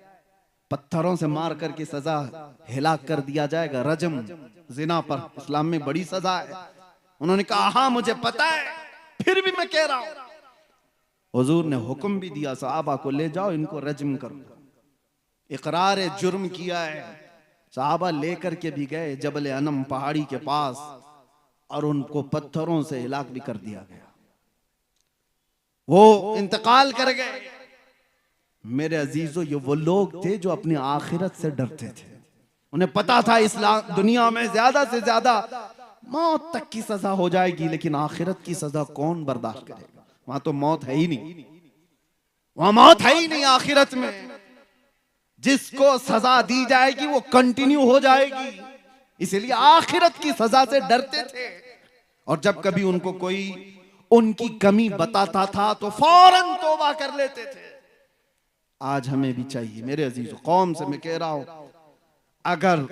पत्थरों से मार करके सजा, हिलाक कर दिया जाएगा, रजम, जिना पर इस्लाम में बड़ी सजा है। उन्होंने कहा हाँ मुझे पता है, फिर भी मैं कह रहा हूं। हुजूर ने हुक्म भी दिया सहाबा को, ले जाओ इनको रजम करो। इकरार जुर्म किया है, सहाबा लेकर के भी गए जबल अनम पहाड़ी के पास और उनको पत्थरों से हिलाक भी कर दिया गया। वो इंतकाल कर गए। मेरे अजीजों, ये वो लोग थे जो अपनी आखिरत से डरते थे। उन्हें पता था इस्लाम दुनिया में ज्यादा से ज्यादा मौत तक की सजा हो जाएगी, लेकिन आखिरत की सजा कौन बर्दाश्त करेगा? वहां तो मौत है ही नहीं, वहां मौत है ही नहीं। आखिरत में जिसको सजा दी जाएगी वो कंटिन्यू हो जाएगी, इसलिए आखिरत की सजा से डरते थे। और जब कभी उनको कोई उनकी कमी बताता था तो फौरन तौबा कर लेते थे। आज हमें भी चाहिए मेरे अजीजों, कौम से मैं कह रहा हूं, अगर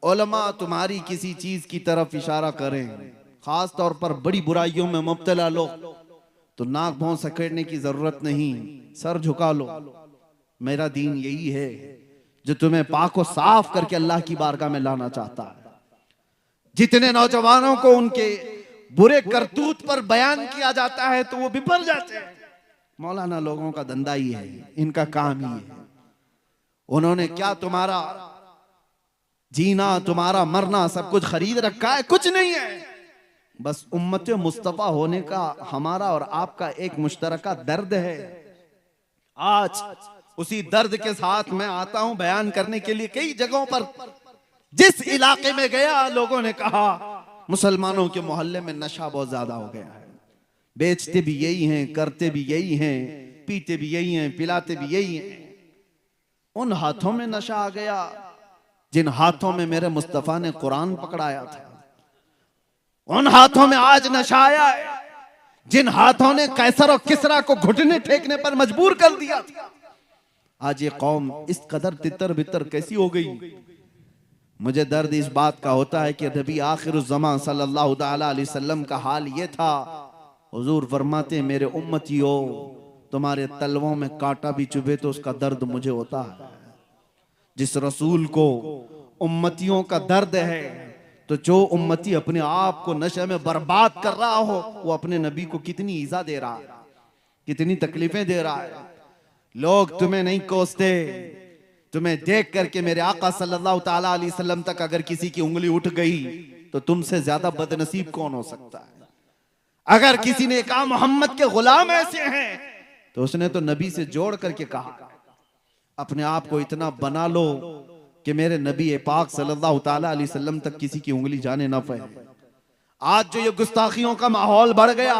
उलमा तुम्हारी किसी चीज की तरफ इशारा करें, खास तौर पर बड़ी बुराइयों में मुब्तला लोग, तो नाक भौं सकेड़ने की जरूरत नहीं, सर झुका लो। मेरा दीन यही है जो तुम्हें पाक और साफ करके अल्लाह की बारगाह में लाना चाहता है। जितने नौजवानों को उनके बुरे करतूत पर बयान किया जाता है तो वो बिफर जाते हैं। मौलाना लोगों का धंधा ही है, इनका काम ही है। उन्होंने क्या तुम्हारा जीना तुम्हारा, मरना सब कुछ खरीद रखा है, कुछ नहीं है। बस उम्मत मुस्तफा होने का हमारा और आपका एक मुश्तरका दर्द है। आज उसी दर्द के साथ मैं आता हूं बयान करने के लिए। कई जगहों पर जिस इलाके में गया, लोगों ने कहा मुसलमानों के मोहल्ले में नशा बहुत ज्यादा हो गया है, बेचते भी यही हैं, करते भी यही हैं, पीते भी यही हैं, पिलाते भी यही हैं। उन हाथों में नशा आ गया जिन हाथों में मेरे मुस्तफा ने कुरान पकड़ाया था। उन हाथों में आज नशा आया है जिन हाथों ने कैसर और किसरा को घुटने टेकने पर मजबूर कर दिया था। आज ये कौम इस कदर तितर बितर कैसी हो गई। मुझे दर्द इस बात का होता है कि नबी आखिरुज़्ज़मान सल्लल्लाहु अलैहि वसल्लम का हाल ये था। हुजूर फरमाते मेरे उम्मतियों, तुम्हारे तलवों में कांटा भी चुभे तो उसका दर्द मुझे होता है। जिस रसूल को उम्मतियों का दर्द है, तो जो उम्मती अपने आप को नशे में बर्बाद कर रहा हो, वो अपने नबी को कितनी ईजा दे रहा है, कितनी तकलीफें दे रहा है। लोग तुम्हें नहीं कोसते, तुम्हें देख करके मेरे आका सल्लल्लाहु ताला अलैहि वसल्लम तक अगर किसी की उंगली उठ गई तो तुमसे ज्यादा बदनसीब कौन हो सकता है। अगर किसी ने कहा मोहम्मद के गुलाम ऐसे हैं, तो उसने तो नबी से जोड़ करके कहा अपने आप को इतना बना लो कि मेरे नबी पाक सल्लल्लाहु ताला अलैहि वसल्लम तक किसी की उंगली जाने ना पाए। आज जो ये गुस्ताखियों का माहौल बढ़ गया,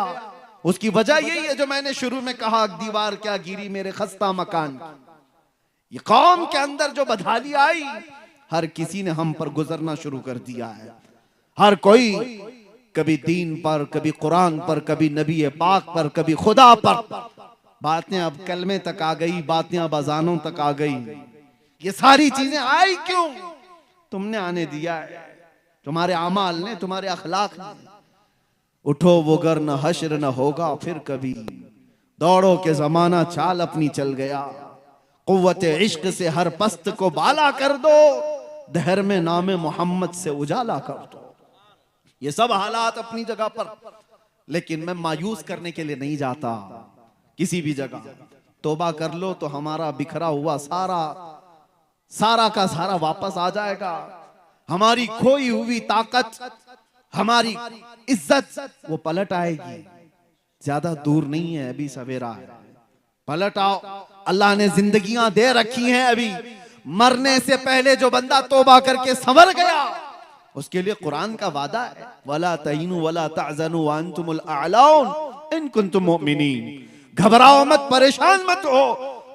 उसकी वजह यही है जो मैंने शुरू में कहा, दीवार क्या गिरी मेरे खस्ता मकान। ये कौम के अंदर जो बदहाली आई, हर किसी ने हम पर गुजरना शुरू कर दिया है। हर कोई कभी दीन पर, कभी कुरान पर, कभी नबी पाक पर, कभी खुदा पर। बातें अब कलमे तक आ गई, बातें अब अजानों तक आ गई। ये सारी चीजें आई क्यों? तुमने आने दिया है, तुम्हारे अमाल ने, तुम्हारे अखलाक ने। उठो वो गर न हश्र न होगा फिर कभी, दौड़ो के जमाना चाल अपनी चल गया। कुव्वत इश्क से हर पस्त को बाला कर दो, दहर में नामे मोहम्मद से उजाला कर दो। ये सब हालात अपनी जगह पर, लेकिन मैं मायूस करने के लिए नहीं जाता किसी भी जगह। तौबा कर लो तो हमारा बिखरा हुआ सारा का सारा वापस आ जाएगा। हमारी खोई हुई ताकत, हमारी इज्जत, वो पलट आएगी। ज्यादा दूर नहीं है, अभी सवेरा है, पलट आओ। अल्लाह ने जिंदगियां दे रखी हैं, अभी मरने से पहले जो बंदा तौबा करके संवर गया, उसके लिए कुरान का वादा है, वला तहीनु वला तहज़नु व अंतुमुल अअलौन इन कुंतुम मुमिनीन। घबराओ मत, परेशान मत हो,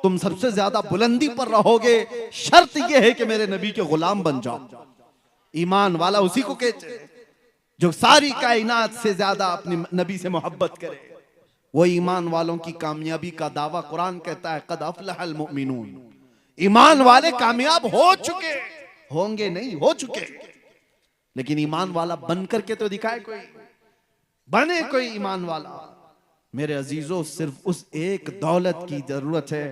तुम सबसे ज्यादा बुलंदी पर रहोगे। शर्त यह है कि मेरे नबी के गुलाम बन जाओ। ईमान वाला उसी को कहते हैं जो सारी कायनात से ज्यादा अपने नबी से मोहब्बत करे। वो ईमान वालों की कामयाबी का दावा कुरान कहता है, कद अफ़लहल मुमिनून। ईमान वाले कामयाब हो चुके, होंगे नहीं, हो चुके। लेकिन ईमान वाला बन करके तो दिखाए कोई, बने कोई ईमान वाला। मेरे अजीजों, सिर्फ उस एक दौलत की जरूरत है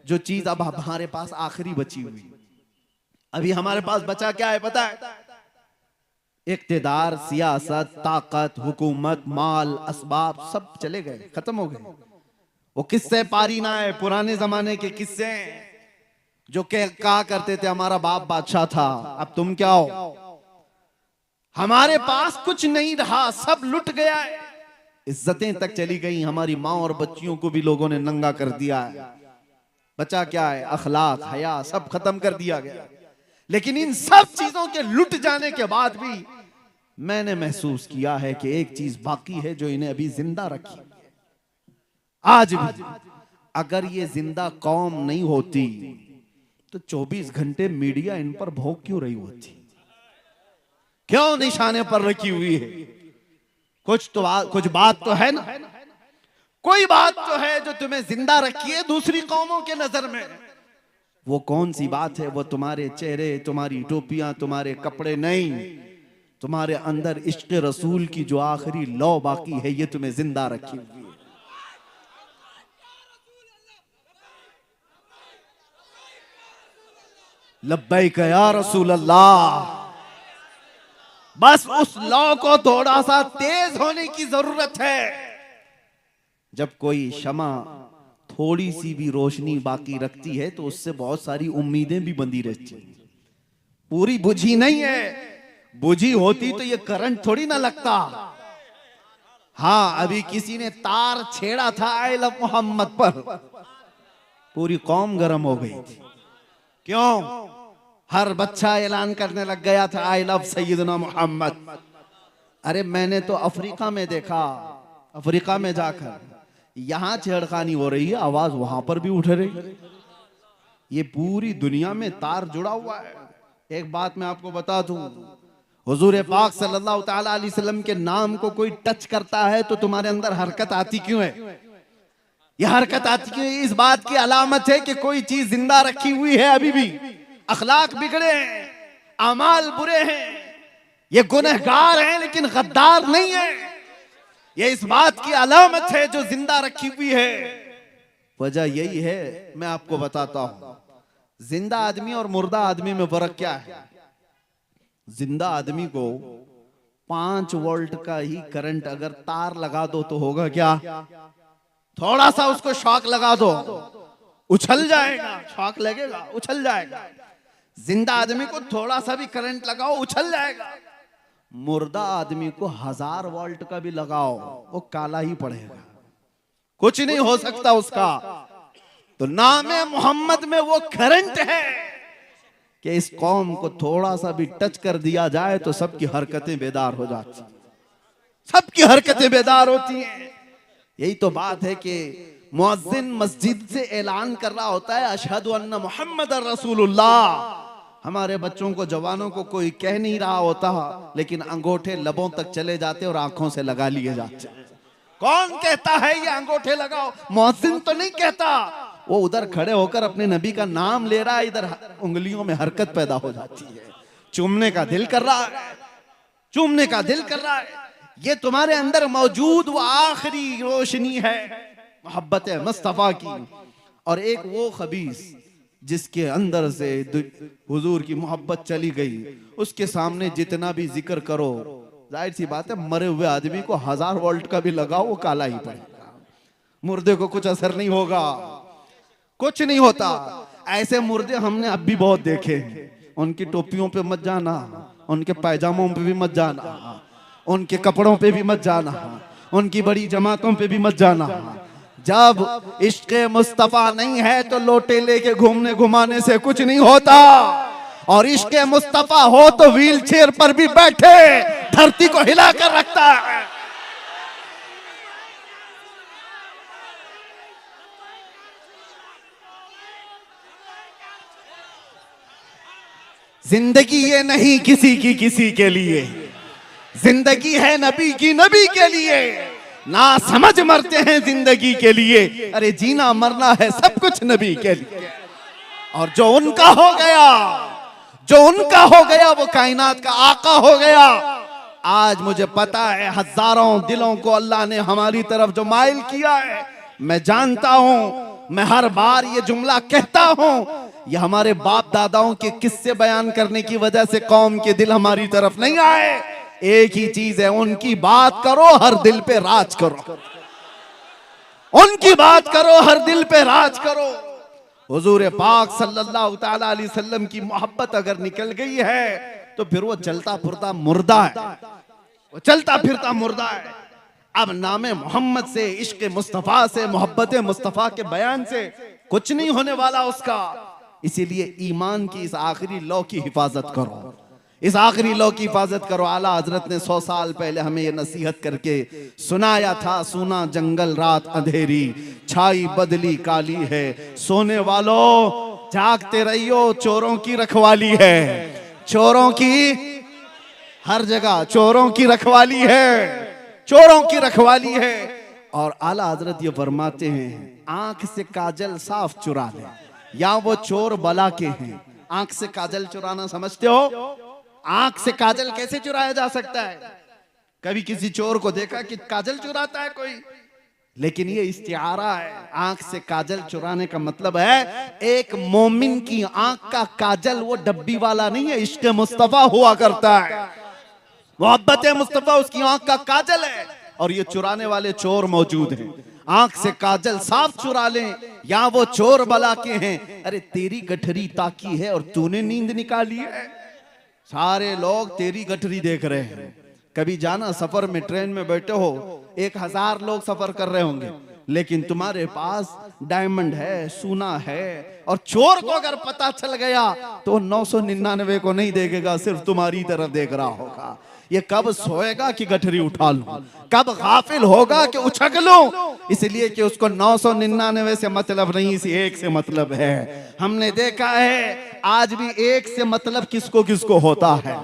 जो चीज अब हमारे पास आखिरी बची हुई। अभी हमारे पास बचा क्या है पता है? इक्तिदार, सियासत, ताकत, हुकूमत, माल, असबाब सब चले गए, खत्म हो गए। वो किस्से पारी ना है, पुराने जमाने के किस्से जो कहा करते थे हमारा बाप बादशाह था, अब तुम क्या हो। हमारे पास कुछ नहीं रहा, सब लुट गया है। इज्जतें तक चली गई, हमारी माँ और बच्चियों को भी लोगों ने नंगा कर दिया है। बचा क्या है? अखलाक, हया, सब खत्म कर दिया गया। लेकिन इन सब चीजों के लुट जाने के बाद भी मैंने महसूस किया है कि एक चीज बाकी है जो इन्हें अभी जिंदा रखी है। आज भी अगर ये जिंदा कौम नहीं होती तो 24 घंटे मीडिया इन पर भोग क्यों रही होती? क्यों निशाने पर रखी हुई है? कुछ बात तो है ना, कोई बात तो है जो तुम्हें जिंदा रखी है दूसरी कौमों के नजर में। वो कौन सी बात है? वो तुम्हारे चेहरे, तुम्हारी टोपियां, तुम्हारे कपड़े नहीं, तुम्हारे अंदर इश्क रसूल की जो आखिरी लौ बाकी है, ये तुम्हें जिंदा रखी हुई है। लब्बैक या रसूल अल्लाह। बस उस लौ को थोड़ा सा तेज होने की जरूरत है। जब कोई शमा थोड़ी सी भी रोशनी बाकी रखती है तो उससे बहुत सारी उम्मीदें भी बंधी रहती हैं। पूरी बुझी नहीं है, बुझी होती तो ये करंट थोड़ी ना लगता। हाँ, अभी किसी ने तार छेड़ा था आई लव मोहम्मद पर, पूरी कौम गर्म हो गई थी। क्यों? हर बच्चा ऐलान करने लग गया था आई लव सैयदना मोहम्मद। अरे मैंने तो अफ्रीका में देखा, अफ्रीका में जाकर यहां छेड़खानी हो रही है, आवाज वहां पर भी उठ रही। ये पूरी दुनिया में तार जुड़ा हुआ है। एक बात मैं आपको बता दूं, हुजूर पाक सल्लल्लाहु ताला अलैहि वसल्लम के नाम को कोई टच करता है तो तुम्हारे अंदर हरकत आती क्यों है? ये हरकत आती क्यों है? इस बात की अलामत है कि कोई चीज जिंदा रखी हुई है अभी भी। अखलाक बिगड़े हैं, अमाल बुरे हैं, ये गुनहगार हैं लेकिन गद्दार नहीं है। ये इस बात की अलामत है जो जिंदा रखी हुई है। वजह यही है, मैं आपको बताता हूं, जिंदा आदमी और मुर्दा आदमी में फर्क क्या है। जिंदा आदमी को 5 वोल्ट का ही करंट अगर तार लगा दो तो होगा क्या? थोड़ा सा उसको शॉक लगा दो, उछल जाएगा, शॉक लगेगा, उछल जाएगा। जिंदा आदमी को थोड़ा सा भी करंट लगाओ, उछल जाएगा। मुर्दा आदमी को 1000 वोल्ट का भी लगाओ, वो काला ही पड़ेगा, कुछ नहीं हो सकता उसका। तो नामे मोहम्मद में वो करंट है कि इस कौम को थोड़ा सा भी टच कर दिया जाए तो सबकी हरकतें बेदार हो जाती, सबकी हरकतें बेदार होती हैं। यही तो बात है कि मुअज्जिन मस्जिद से ऐलान कर रहा होता है अशहदु अन्ना मुहम्मदर रसूलुल्लाह। हमारे बच्चों को, जवानों को कोई कह नहीं रहा होता, लेकिन अंगूठे लबों तक चले जाते और आंखों से लगा लिए जाते। कौन कहता है ये अंगूठे लगाओ? मुअज्जिन तो नहीं कहता, वो उधर खड़े होकर अपने नबी का नाम ले रहा है, इधर उंगलियों में हरकत पैदा हो जाती है, चूमने का दिल कर रहा है, चूमने का दिल कर रहा है। ये तुम्हारे अंदर मौजूद वो आखिरी रोशनी है मोहब्बत मुस्तफा की। और एक वो खबीस जिसके अंदर से हुजूर की मोहब्बत चली गई, उसके सामने जितना भी जिक्र करो, जाहिर सी बात है मरे हुए आदमी को 1000 वोल्ट का भी लगाओ वो काला ही पड़ेगा। मुर्दे को कुछ असर नहीं होगा, कुछ नहीं होता। ऐसे मुर्दे हमने अब भी बहुत देखे हैं। उनकी टोपियों पे मत जाना, उनके पैजामों पे भी मत जाना, उनके कपड़ों पे भी मत जाना, उनकी बड़ी जमातों पे भी मत जाना। जब इश्क़ मुस्तफा नहीं है तो लोटे लेके घूमने घुमाने से कुछ नहीं होता, और इश्क़ मुस्तफा हो तो व्हील चेयर पर भी बैठे धरती को हिला कर रखता है। जिंदगी ये नहीं किसी की किसी के लिए, जिंदगी है नबी की नबी के लिए। ना समझ मरते हैं जिंदगी के लिए, अरे जीना मरना है सब कुछ नबी के लिए। और जो उनका हो गया, जो उनका हो गया वो कायनात का आका हो गया। आज मुझे पता है हजारों दिलों को अल्लाह ने हमारी तरफ जो माइल किया है, मैं जानता हूं, मैं हर बार ये जुमला कहता हूं, ये हमारे बाप दादाओं के किस्से बयान करने की वजह से कौम के दिल हमारी तरफ नहीं आए। एक ही चीज है, उनकी बात करो हर दिल पे राज करो, उनकी बात करो हर दिल पे राज करो। हुजूर पाक सल्लल्लाहु ताला अलैहि वसल्लम की मोहब्बत अगर निकल गई है तो फिर वो चलता फिरता मुर्दा है, वो चलता फिरता मुर्दा है। अब नामे मोहम्मद से, इश्क मुस्तफा से, मोहब्बत मुस्तफा के बयान से कुछ नहीं होने वाला उसका। इसीलिए ईमान की इस आखिरी लौ की हिफाजत करो, इस आखिरी लौ की हिफाजत करो। आला हजरत ने 100 साल पहले हमें ये नसीहत करके सुनाया था, सुना जंगल रात अंधेरी, छाई बदली काली है, सोने वालों जागते रहियो, चोरों की रखवाली है, चोरों की हर जगह चोरों की रखवाली है, चोरों की रखवाली है। और आला हजरत ये फरमाते हैं आंख से काजल साफ चुरा ले, या वो चोर बला के हैं। आंख से काजल चुराना समझते हो? आंख से काजल कैसे चुराया जा सकता है? कभी किसी चोर को देखा कि काजल चुराता है कोई? लेकिन ये इस्तिआरा है। आंख से काजल चुराने का मतलब है एक मोमिन की आंख का काजल वो डब्बी वाला नहीं है, इश्क मुस्तफा हुआ करता है, मोहब्बत मुस्तफा उसकी आंख का काजल है। और ये चुराने वाले चोर मौजूद हैं। आंख से काजल साफ चुरा लें, या वो चोर बला के हैं। अरे तेरी गठरी ताकी है और तूने नींद निकाली है, सारे लोग तेरी गठरी देख रहे हैं। कभी जाना सफर में, ट्रेन में बैठे हो, 1000 लोग सफर कर रहे होंगे, लेकिन तुम्हारे पास डायमंड है, सोना है, और चोर को अगर पता चल गया तो 999 को नहीं देखेगा, सिर्फ तुम्हारी तरफ देख रहा होगा। ये कब सोएगा कि गठरी उठा लूं, कब गाफिल होगा कि उछक लूं। इसलिए कि उसको 999 से मतलब नहीं, इसी एक से मतलब है। हमने देखा है आज भी एक से मतलब किसको किसको होता है।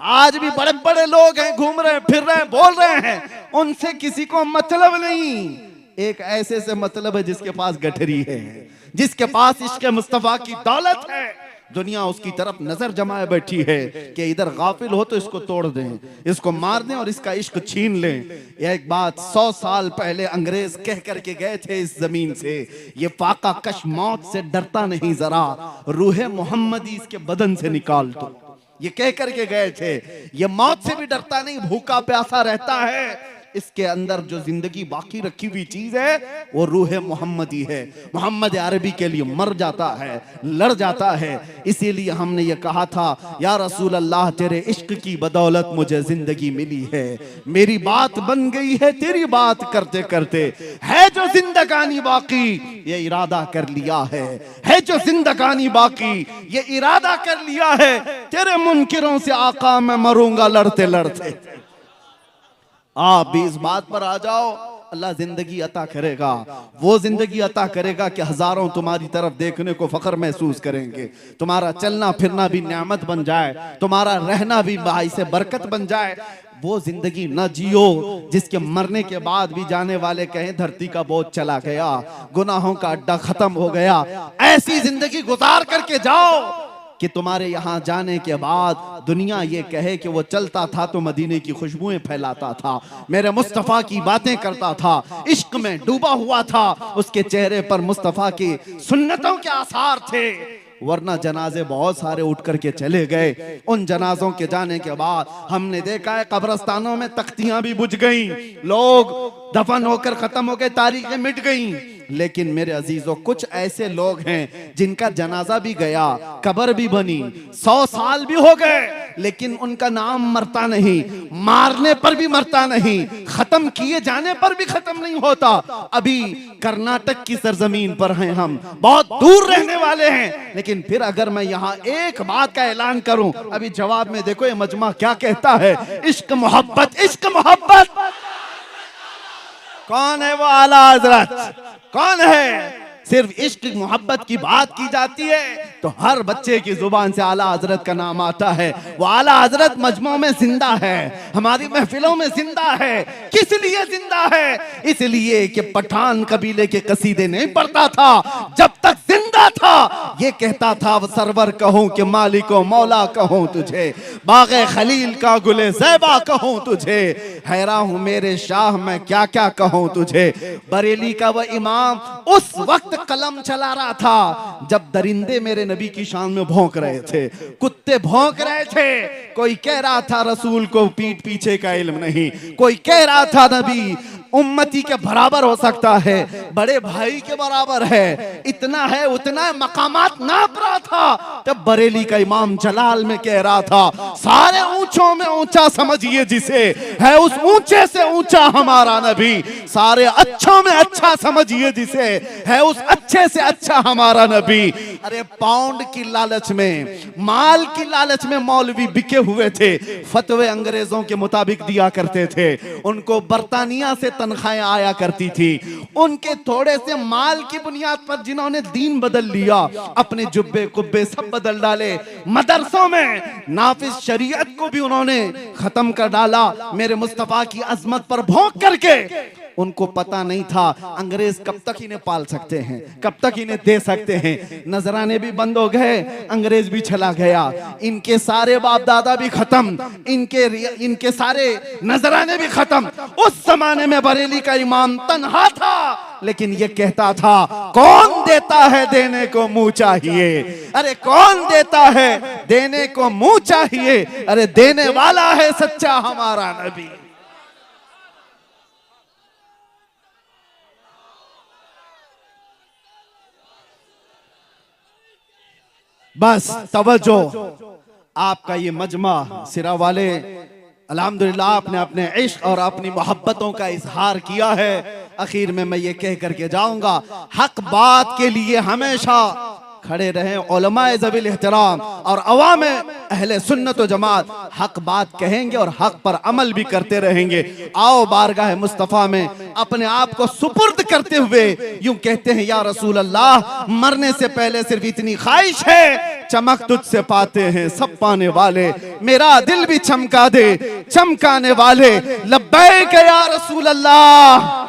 आज भी बड़े बड़े लोग हैं, घूम रहे हैं, फिर रहे हैं, बोल रहे हैं, उनसे किसी को मतलब नहीं। एक ऐसे से मतलब है जिसके पास गठरी है, जिसके पास इश्क मुस्तफा की दौलत है। दुनिया उसकी तरफ नजर जमाए बैठी है कि इधर गाफिल हो तो इसको तोड़ दें, इसको मार दें और इसका इश्क छीन लें। एक बात 100 साल पहले अंग्रेज कह करके गए थे इस जमीन से, ये फाका कश मौत से डरता नहीं जरा, रूहे मोहम्मदी इसके बदन से निकाल दो। ये कह करके गए थे, ये मौत से भी डरता नहीं, भूखा प्यासा रहता है। इसके अंदर जो जिंदगी बाकी रखी हुई चीज है वो रूह मोहम्मदी है। मोहम्मद अरबी के लिए मर जाता है, लड़ जाता है। इसीलिए हमने ये कहा था, या रसूल अल्लाह तेरे इश्क की बदौलत मुझे जिंदगी मिली है, मेरी बात बन गई है तेरी बात करते करते, है जो जिंदगानी बाकी ये इरादा कर लिया है जो जिंदगानी बाकी ये इरादा कर लिया है, तेरे मुनकिरों से आका मैं मरूंगा लड़ते लड़ते। आप भी इस बात पर आ जाओ, अल्लाह जिंदगी अता करेगा, वो जिंदगी अता करेगा कि हजारों तुम्हारी तरफ देखने को फख्र महसूस करेंगे, तुम्हारा चलना फिरना भी नेमत बन जाए, तुम्हारा रहना भी बाइसे बरकत बन जाए। वो जिंदगी न जियो जिसके मरने के बाद भी जाने वाले कहें धरती का बोझ चला गया, गुनाहों का अड्डा खत्म हो गया। ऐसी जिंदगी गुजार करके जाओ कि तुम्हारे यहाँ जाने के बाद दुनिया ये कहे कि वो चलता था तो मदीने की खुशबुएं फैलाता था, मेरे मुस्तफ़ा की बातें करता था, इश्क में डूबा हुआ था, उसके चेहरे पर मुस्तफ़ा की सुन्नतों के आसार थे। वरना जनाजे बहुत सारे उठ करके चले गए। उन जनाजों के जाने के बाद हमने देखा है कब्रस्तानों में तख्तियां भी बुझ गईं, लोग दफन होकर खत्म हो गए, तारीखें मिट गईं। लेकिन मेरे अजीजों कुछ ऐसे लोग हैं जिनका जनाजा भी गया, कब्र भी बनी, 100 साल भी हो गए, लेकिन उनका नाम मरता नहीं, मारने पर भी मरता नहीं, खत्म किए जाने पर भी खत्म नहीं होता। अभी कर्नाटक की सरजमीन पर हैं हम, बहुत दूर रहने वाले हैं, लेकिन फिर अगर मैं यहाँ एक बात का ऐलान करूं, अभी जवाब में देखो ये मजमा क्या कहता है, इश्क मोहब्बत, इश्क मोहब्बत। कौन है वो आला हजरत, कौन है? सिर्फ इश्क मोहब्बत की बात की जाती है तो हर बच्चे की जुबान से आला हजरत का नाम आता है। वो आला हजरत मजमों में जिंदा है, हमारी महफिलों में जिंदा है। किस लिए जिंदा है? इसलिए कि पठान कबीले के कसीदे नहीं पढ़ता था, जब तक जिंदा था ये कहता था सरवर कहूं कि मालिको मौला कहूं तुझे, बागे खलील का गुले ज़ैबा कहूं तुझे, हैरान हूं मेरे शाह मैं क्या क्या कहूं तुझे। बरेली का वह इमाम उस वक्त कलम चला रहा था जब दरिंदे मेरे नबी की शान में भौंक रहे थे, कुत्ते भौंक रहे थे। कोई कह रहा था रसूल को पीठ पीछे का इल्म नहीं, कोई कह रहा था नबी उम्मती के बराबर हो सकता है, बड़े भाई के बराबर है, इतना है उतना है, मकामात नाप रहा था। तब बरेली का इमाम जलाल में कह रहा था, सारे ऊंचों में ऊंचा समझिए जिसे, है उस ऊंचे से ऊंचा हमारा नबी, सारे अच्छों में अच्छा समझिए जिसे, है उस अच्छे से अच्छा हमारा नबी। अरे पाउंड की लालच में, माल की लालच में मौलवी बिके हुए थे, फतवे अंग्रेजों के मुताबिक दिया करते थे, उनको बर्तानिया से तनख्वाहें आया करती थी। उनके थोड़े से माल की बुनियाद पर जिन्होंने दीन बदल लिया, अपने जुब्बे कुब्बे सब बदल डाले, मदरसों में नाफिज शरीयत को भी उन्होंने खत्म कर डाला, मेरे मुस्तफा की अजमत पर भौंक करके। उनको पता नहीं था अंग्रेज कब तक इन्हें पाल सकते हैं, कब तक इन्हें दे सकते हैं। नजराने भी बंद हो गए, अंग्रेज भी चला गया, इनके सारे बाप दादा भी खत्म, इनके सारे नजराने भी खत्म। उस जमाने में बरेली का इमाम तन्हा था, लेकिन ये कहता था कौन देता है देने को मुंह चाहिए, अरे कौन देता है देने को मुंह चाहिए, अरे देने वाला है सच्चा हमारा नबी। बस तवज्जो, आपका ये मजमा सिरा वाले, अल्हम्दुलिल्लाह आपने अपने इश्क और अपनी मोहब्बतों का इजहार किया है। आखिर में मैं ये कह करके जाऊंगा, हक बात के लिए हमेशा खड़े रहें उलमाए ज़वील एहतराम और अवाम अहले सुन्नत व जमात हक बात कहेंगे और हक पर अमल भी करते रहेंगे। आओ बारगाह मुस्तफ़ा में अपने आप को सुपुर्द करते हुए यूं कहते हैं, या रसूल अल्लाह, मरने से पहले सिर्फ इतनी ख्वाहिश है, चमक तुझसे पाते हैं सब पाने वाले, मेरा दिल भी चमका दे चमकाने वाले, लब्बैक या रसूल अल्लाह।